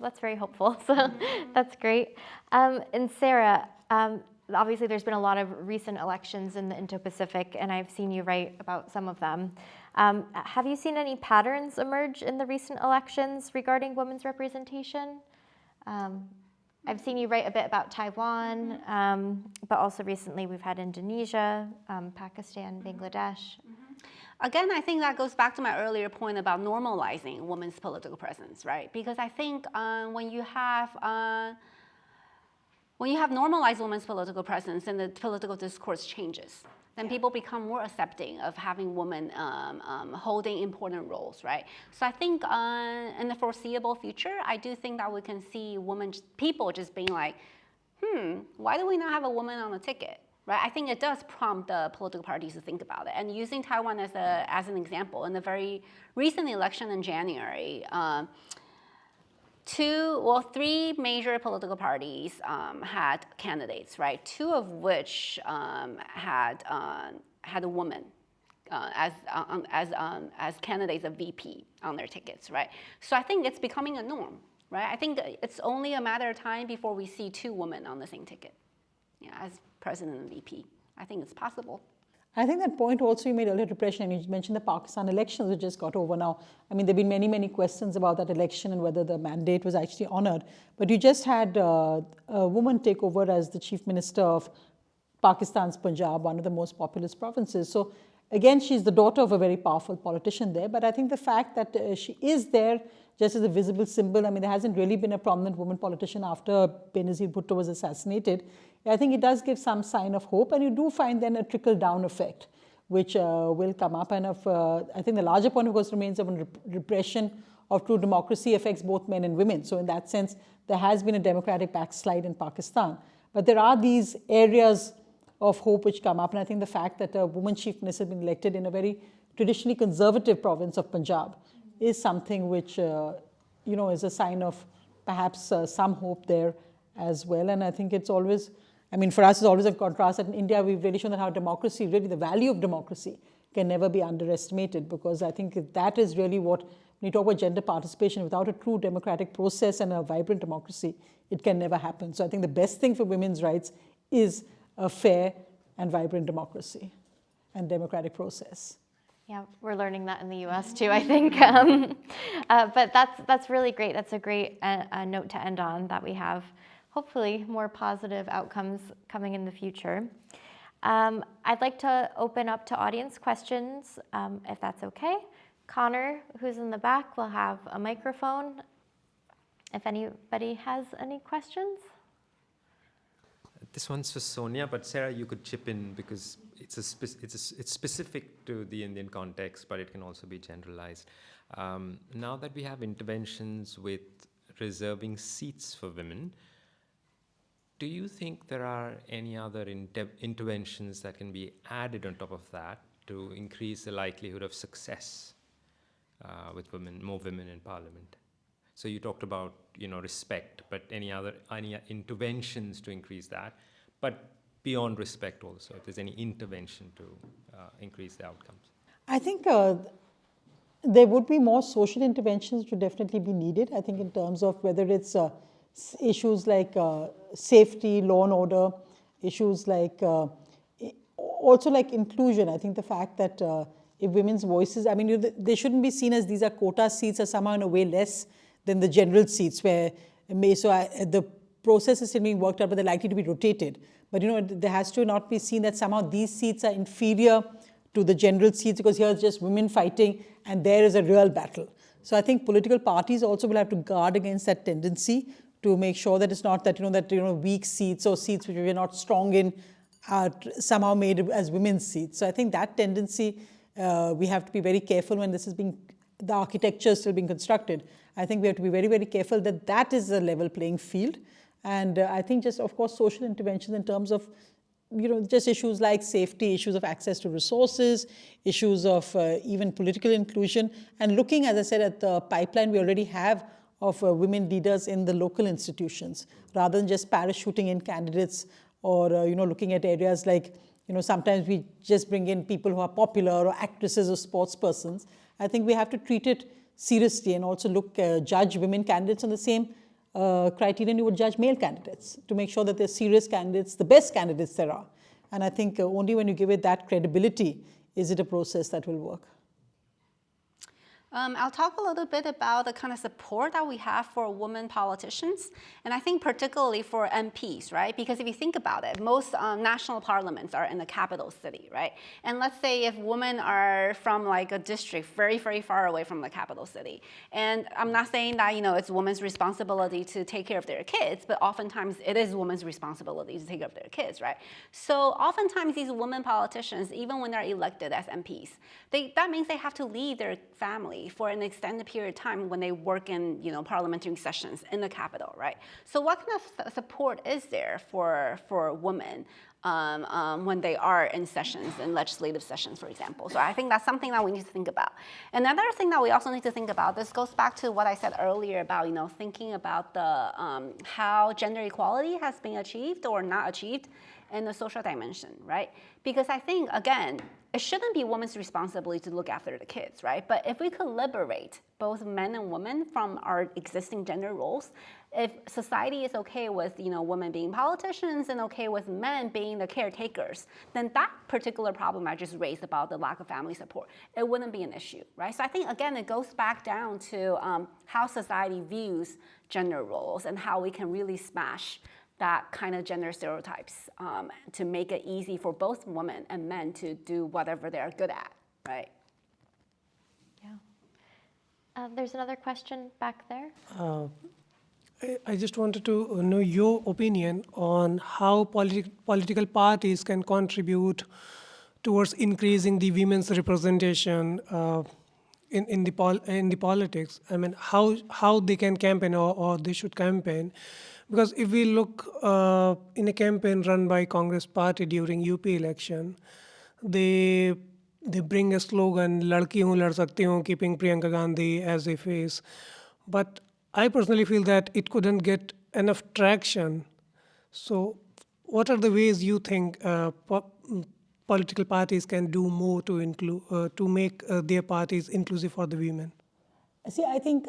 That's very hopeful. So that's great. And Sarah, obviously there's been a lot of recent elections in the Indo-Pacific, and I've seen you write about some of them. Have you seen any patterns emerge in the recent elections regarding women's representation? I've seen you write a bit about Taiwan, but also recently we've had Indonesia, Pakistan, Bangladesh. Again, I think that goes back to my earlier point about normalizing women's political presence, right? Because I think when you have normalized women's political presence, then the political discourse changes. Then people become more accepting of having women holding important roles, right? So I think in the foreseeable future, I do think that we can see people just being like, why do we not have a woman on the ticket? Right? I think it does prompt the political parties to think about it. And using Taiwan as an example, in the very recent election in January, 3 major political parties had candidates, right? 2 of which had a woman as candidates of VP on their tickets, right? So I think it's becoming a norm, right? I think it's only a matter of time before we see 2 women on the same ticket, as president and VP. I think it's possible. I think that point also you made earlier, Depression, and you mentioned the Pakistan elections, which just got over now. I mean, there have been many, many questions about that election and whether the mandate was actually honored. But you just had a woman take over as the chief minister of Pakistan's Punjab, one of the most populous provinces. So again, she's the daughter of a very powerful politician there. But I think the fact that she is there just as a visible symbol, I mean, there hasn't really been a prominent woman politician after Benazir Bhutto was assassinated. I think it does give some sign of hope, and you do find then a trickle-down effect, which will come up. And I think the larger point, of course, remains on repression of true democracy affects both men and women. So in that sense, there has been a democratic backslide in Pakistan. But there are these areas of hope which come up. And I think the fact that a woman chief minister has been elected in a very traditionally conservative province of Punjab is something which, is a sign of perhaps some hope there as well. And I think it's always, for us, it's always a contrast that in India, we've really shown that how democracy, really the value of democracy can never be underestimated, because I think that is really what, when you talk about gender participation, without a true democratic process and a vibrant democracy, it can never happen. So I think the best thing for women's rights is a fair and vibrant democracy and democratic process. Yeah, we're learning that in the U.S. too, I think. But that's really great. That's a great note to end on, that we have hopefully more positive outcomes coming in the future. I'd like to open up to audience questions, if that's okay. Connor, who's in the back, will have a microphone if anybody has any questions. This one's for Sonia, but Sarah, you could chip in, because it's specific to the Indian context, but it can also be generalized. Now that we have interventions with reserving seats for women, do you think there are any other interventions that can be added on top of that to increase the likelihood of success with more women in parliament? So you talked about, respect, but any interventions to increase that, but beyond respect also, if there's any intervention to increase the outcomes? I think there would be more social interventions to definitely be needed. I think in terms of whether it's issues like safety, law and order, issues like also like inclusion. I think the fact that if women's voices, they shouldn't be seen as these are quota seats, are somehow in a way less than the general seats, where the process is still being worked out, but they're likely to be rotated. But there has to not be seen that somehow these seats are inferior to the general seats, because here it's just women fighting and there is a real battle. So I think political parties also will have to guard against that tendency to make sure that it's not that weak seats or seats which we're not strong in are somehow made as women's seats. So I think that tendency, we have to be very careful when the architecture is still being constructed. I think we have to be very, very careful that that is a level playing field. And I think just, of course, social interventions in terms of, just issues like safety, issues of access to resources, issues of even political inclusion, and looking, as I said, at the pipeline we already have of women leaders in the local institutions, rather than just parachuting in candidates or, looking at areas like, sometimes we just bring in people who are popular or actresses or sports persons. I think we have to treat it seriously and also judge women candidates on the same criterion you would judge male candidates, to make sure that they're serious candidates, the best candidates there are. And I think only when you give it that credibility is it a process that will work. I'll talk a little bit about the kind of support that we have for women politicians, and I think particularly for MPs, right? Because if you think about it, most national parliaments are in the capital city, right? And let's say if women are from like a district very, very far away from the capital city, and I'm not saying that, it's women's responsibility to take care of their kids, but oftentimes it is women's responsibility to take care of their kids, right? So oftentimes these women politicians, even when they're elected as MPs, that means they have to leave their family for an extended period of time when they work in, parliamentary sessions in the capital, right? So what kind of support is there for women when they are in sessions, in legislative sessions, for example? So I think that's something that we need to think about. Another thing that we also need to think about, this goes back to what I said earlier about, thinking about the how gender equality has been achieved or not achieved in the social dimension, right? Because I think, again, it shouldn't be women's responsibility to look after the kids, right? But if we could liberate both men and women from our existing gender roles, if society is okay with, women being politicians and okay with men being the caretakers, then that particular problem I just raised about the lack of family support, it wouldn't be an issue, right? So I think, again, it goes back down to how society views gender roles and how we can really smash that kind of gender stereotypes to make it easy for both women and men to do whatever they're good at, right? Yeah. There's another question back there. I just wanted to know your opinion on how political parties can contribute towards increasing the women's representation in the politics. I mean, how they can campaign or they should campaign, because if we look in a campaign run by Congress Party during UP election, they bring a slogan, "Ladki hoon, lad sakti hoon," keeping Priyanka Gandhi as a face. But I personally feel that it couldn't get enough traction. So, what are the ways you think political parties can do more to include to make their parties inclusive for the women? See, I think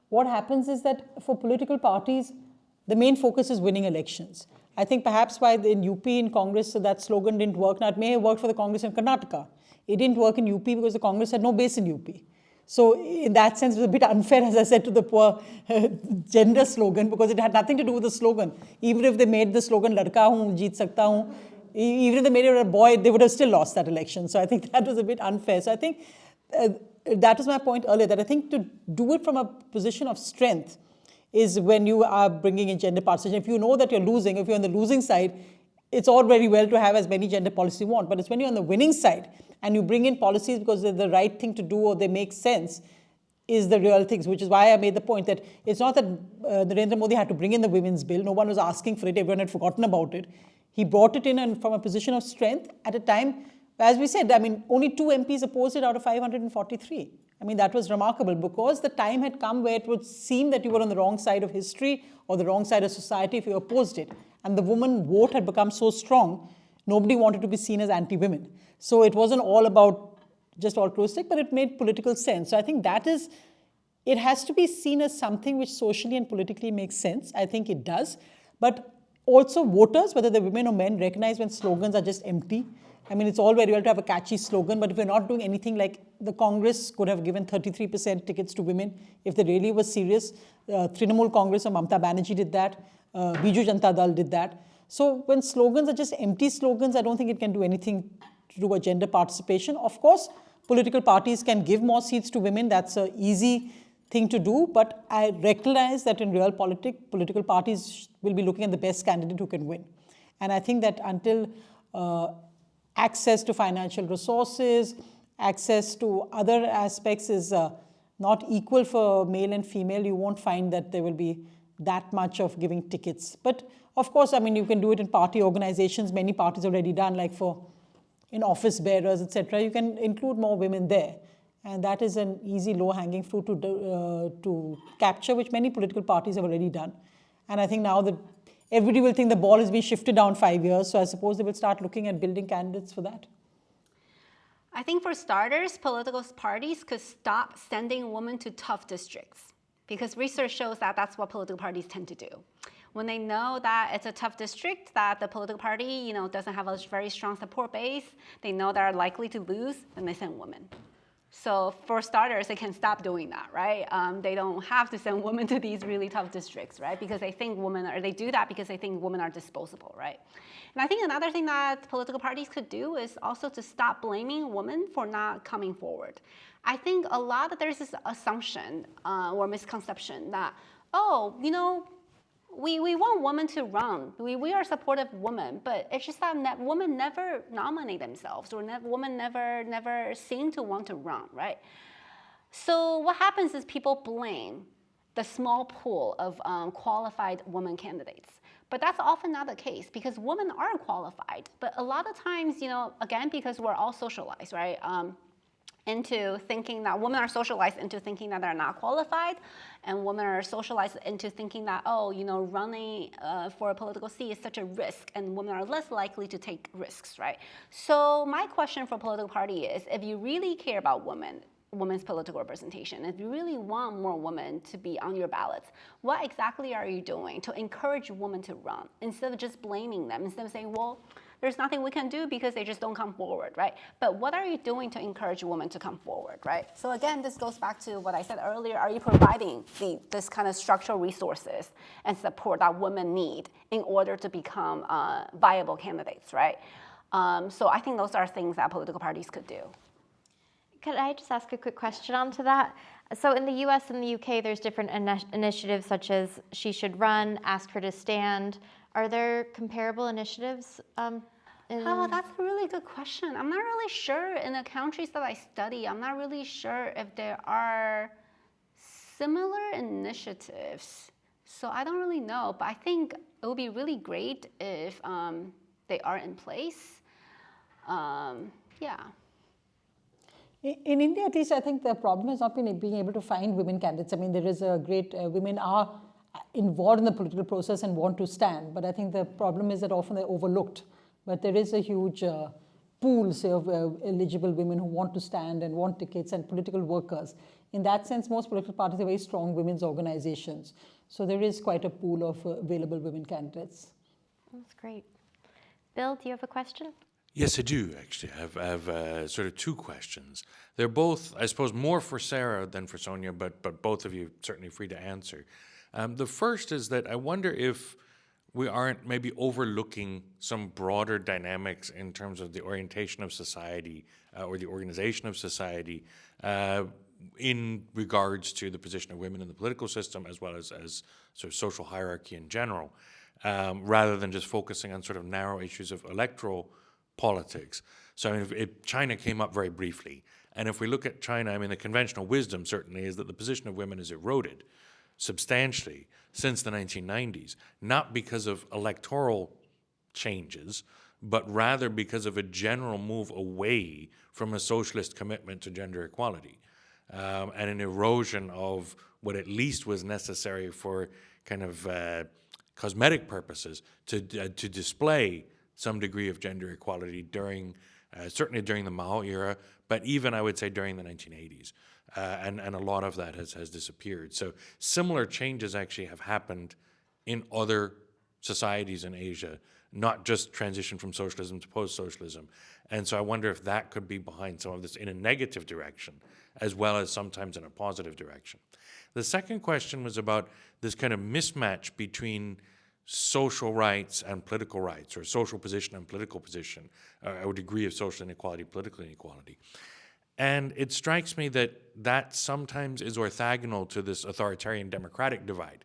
what happens is that for political parties, the main focus is winning elections. I think perhaps why in UP in Congress that slogan didn't work. Now it may have worked for the Congress in Karnataka. It didn't work in UP because the Congress had no base in UP. So in that sense, it was a bit unfair, as I said, to the poor gender slogan, because it had nothing to do with the slogan. Even if they made the slogan "Ladka hoon, jeet sakta hoon," even if they made it a boy, they would have still lost that election. So I think that was a bit unfair. So I think that was my point earlier, that I think to do it from a position of strength is when you are bringing in gender participation. If you know that you're losing, if you're on the losing side, it's all very well to have as many gender policies you want. But it's when you're on the winning side and you bring in policies because they're the right thing to do or they make sense, is the real things, which is why I made the point that it's not that Narendra Modi had to bring in the women's bill. No one was asking for it. Everyone had forgotten about it. He brought it in and from a position of strength at a time, as we said, I mean, only 2 MPs opposed it out of 543. I mean, that was remarkable because the time had come where it would seem that you were on the wrong side of history or the wrong side of society if you opposed it. And the woman vote had become so strong, nobody wanted to be seen as anti-women. So it wasn't all about just altruistic, but it made political sense. So I think that is, it has to be seen as something which socially and politically makes sense. I think it does. But also voters, whether they're women or men, recognize when slogans are just empty. I mean, it's all very well to have a catchy slogan, but if we're not doing anything, like the Congress could have given 33% tickets to women if they really were serious. Trinamool Congress or Mamata Banerjee did that. Biju Janata Dal did that. So when slogans are just empty slogans, I don't think it can do anything to do with gender participation. Of course, political parties can give more seats to women. That's an easy thing to do. But I recognize that in real politics, political parties will be looking at the best candidate who can win. And I think that until access to financial resources, access to other aspects is not equal for male and female, you won't find that there will be that much of giving tickets. But of course, I mean, you can do it in party organizations. Many parties have already done, like in office bearers, etc. You can include more women there. And that is an easy, low-hanging fruit to capture, which many political parties have already done. And I think now that everybody will think the ball has been shifted down 5 years, so I suppose they will start looking at building candidates for that. I think for starters, political parties could stop sending women to tough districts, because research shows that that's what political parties tend to do. When they know that it's a tough district, that the political party, doesn't have a very strong support base, they know they're likely to lose, then they send women. So for starters, they can stop doing that, right? They don't have to send women to these really tough districts, right? Because they think they do that because they think women are disposable, right? And I think another thing that political parties could do is also to stop blaming women for not coming forward. I think there's this assumption or misconception that, we want women to run. We are supportive of women, but it's just that women never nominate themselves, or women never seem to want to run, right? So what happens is people blame the small pool of qualified women candidates. But that's often not the case, because women are qualified. But a lot of times, again, because we're all socialized, right? Into thinking that women are socialized into thinking that they're not qualified, and women are socialized into thinking that, running for a political seat is such a risk, and women are less likely to take risks, right? So my question for political party is, if you really care about women's political representation, if you really want more women to be on your ballots, what exactly are you doing to encourage women to run, instead of just blaming them, instead of saying, well, there's nothing we can do because they just don't come forward, right? But what are you doing to encourage women to come forward, right? So again, this goes back to what I said earlier. Are you providing this kind of structural resources and support that women need in order to become viable candidates, right? So I think those are things that political parties could do. Could I just ask a quick question onto that? So in the US and the UK, there's different initiatives such as She Should Run, Ask Her to Stand. Are there comparable initiatives? Oh, that's a really good question. I'm not really sure in the countries that I study, I'm not really sure if there are similar initiatives. So I don't really know, but I think it would be really great if they are in place. Yeah. In India, at least, I think the problem has not been being able to find women candidates. I mean, there is a great, women are involved in the political process and want to stand, but I think the problem is that often they're overlooked. But there is a huge pool, say, of eligible women who want to stand and want tickets, and political workers. In that sense, most political parties are very strong women's organizations. So there is quite a pool of available women candidates. That's great. Bill, do you have a question? Yes, I do, actually. I have sort of two questions. They're both, I suppose, more for Sarah than for Sonia, but both of you certainly free to answer. The first is that I wonder if we aren't maybe overlooking some broader dynamics in terms of the orientation of society or the organization of society in regards to the position of women in the political system as well as sort of social hierarchy in general, rather than just focusing on sort of narrow issues of electoral politics. So I mean, if China came up very briefly, and if we look at China, I mean, the conventional wisdom certainly is that the position of women is eroded substantially since the 1990s, not because of electoral changes, but rather because of a general move away from a socialist commitment to gender equality, and an erosion of what at least was necessary for kind of cosmetic purposes to display some degree of gender equality during, certainly during the Mao era, but even I would say during the 1980s. And a lot of that has disappeared. So similar changes actually have happened in other societies in Asia, not just transition from socialism to post-socialism. And so I wonder if that could be behind some of this in a negative direction, as well as sometimes in a positive direction. The second question was about this kind of mismatch between social rights and political rights, or social position and political position, or a degree of social inequality, political inequality. And it strikes me that that sometimes is orthogonal to this authoritarian democratic divide.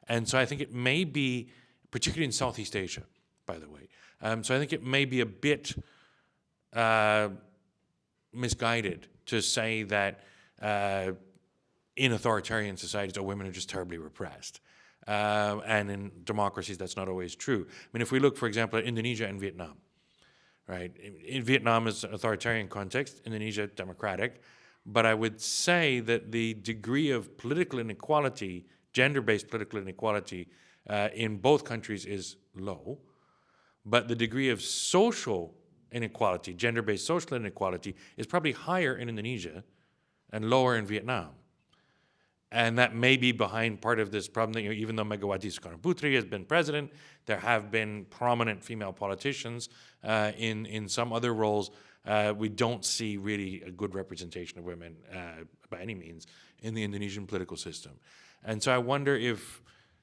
And so I think it may be, particularly in Southeast Asia, by the way, so I think it may be a bit misguided to say that in authoritarian societies, women are just terribly repressed. And in democracies, that's not always true. I mean, if we look, for example, at Indonesia and Vietnam, right? In Vietnam is an authoritarian context, Indonesia democratic, but I would say that the degree of political inequality, gender-based political inequality in both countries is low, but the degree of social inequality, gender-based social inequality, is probably higher in Indonesia and lower in Vietnam. And that may be behind part of this problem that, you know, even though Megawati Soekarno-Putri has been president, there have been prominent female politicians in some other roles. We don't see really a good representation of women by any means in the Indonesian political system. And so I wonder if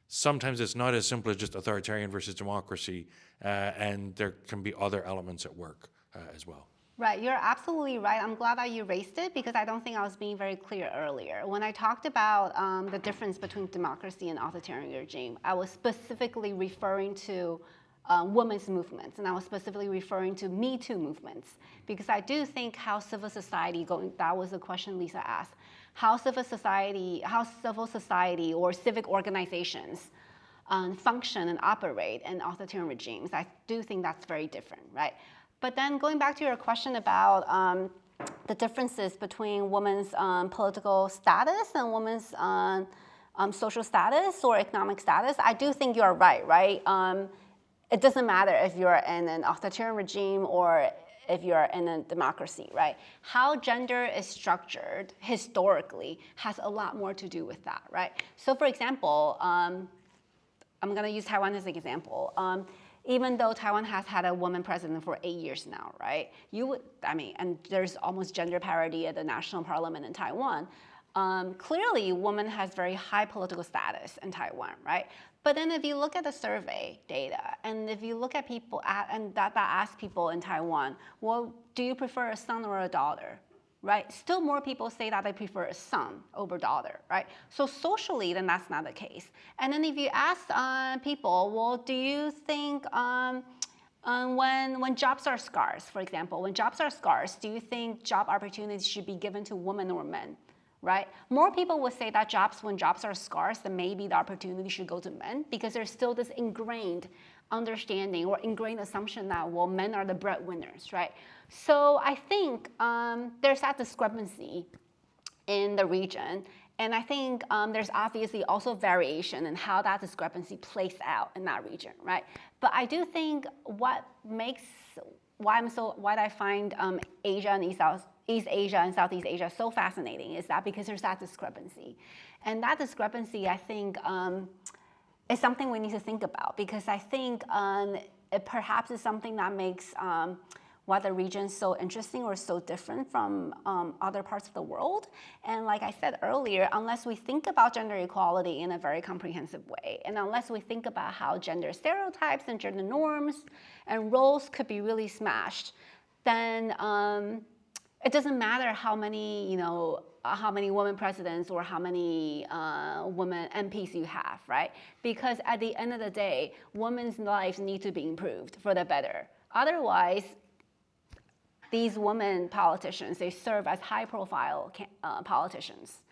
sometimes it's not as simple as just authoritarian versus democracy, and there can be other elements at work as well. Right, you're absolutely right. I'm glad that you raised it because I don't think I was being very clear earlier. When I talked about the difference between democracy and authoritarian regime, I was specifically referring to women's movements, and I was specifically referring to Me Too movements, because I do think how civil society, that was the question Lisa asked, how civil society or civic organizations function and operate in authoritarian regimes. I do think that's very different, right? But then going back to your question about the differences between women's political status and women's social status or economic status, I do think you're right? It doesn't matter if you're in an authoritarian regime or if you're in a democracy, right? How gender is structured historically has a lot more to do with that, right? So for example, I'm gonna use Taiwan as an example. Even though Taiwan has had a woman president for 8 years now, right? And there's almost gender parity at the national parliament in Taiwan. Clearly, women has very high political status in Taiwan, right? But then if you look at the survey data, and if you look at people, and that asks people in Taiwan, well, do you prefer a son or a daughter? Right? Still more people say that they prefer a son over daughter, right? So socially, then that's not the case. And then if you ask people, well, do you think When jobs are scarce, for example, when jobs are scarce, do you think job opportunities should be given to women or men? Right? More people would say that when jobs are scarce, then maybe the opportunity should go to men, because there's still this ingrained understanding or ingrained assumption that, well, men are the breadwinners, right? So I think there's that discrepancy in the region. And I think there's obviously also variation in how that discrepancy plays out in that region, right? But I do think why I find Asia and East Asia and Southeast Asia so fascinating is that because there's that discrepancy. And that discrepancy, I think, is something we need to think about, because I think it perhaps is something that makes why the region is so interesting or so different from other parts of the world. And like I said earlier, unless we think about gender equality in a very comprehensive way, and unless we think about how gender stereotypes and gender norms and roles could be really smashed, then it doesn't matter how many women presidents or how many women MPs you have, right? Because at the end of the day, women's lives need to be improved for the better. Otherwise, these women politicians, they serve as high-profile politicians.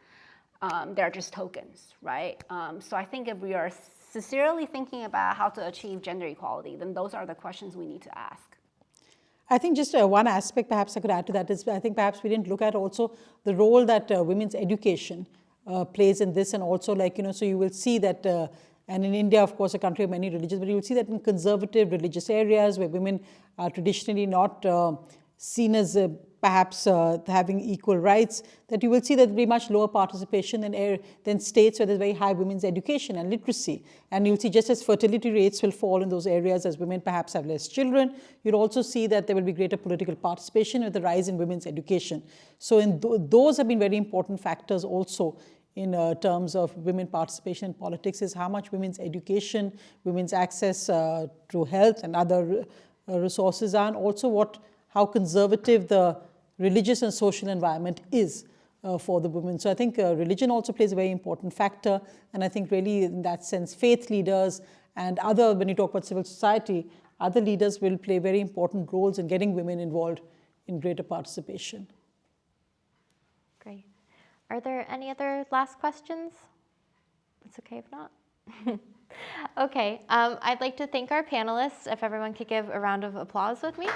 They're just tokens, right? So I think if we are sincerely thinking about how to achieve gender equality, then those are the questions we need to ask. I think just one aspect perhaps I could add to that is I think perhaps we didn't look at also the role that women's education plays in this, and also so you will see that, and in India, of course, a country of many religions, but you will see that in conservative religious areas where women are traditionally not seen as perhaps having equal rights, that you will see that very much lower participation than states where there's very high women's education and literacy. And you'll see just as fertility rates will fall in those areas as women perhaps have less children, you'll also see that there will be greater political participation with the rise in women's education. So those have been very important factors also in terms of women participation in politics, is how much women's education, women's access to health and other resources are, and also how conservative the religious and social environment is for the women. So I think religion also plays a very important factor, and I think really in that sense, faith leaders and when you talk about civil society, other leaders will play very important roles in getting women involved in greater participation. Great. Are there any other last questions? It's okay if not. Okay, I'd like to thank our panelists. If everyone could give a round of applause with me.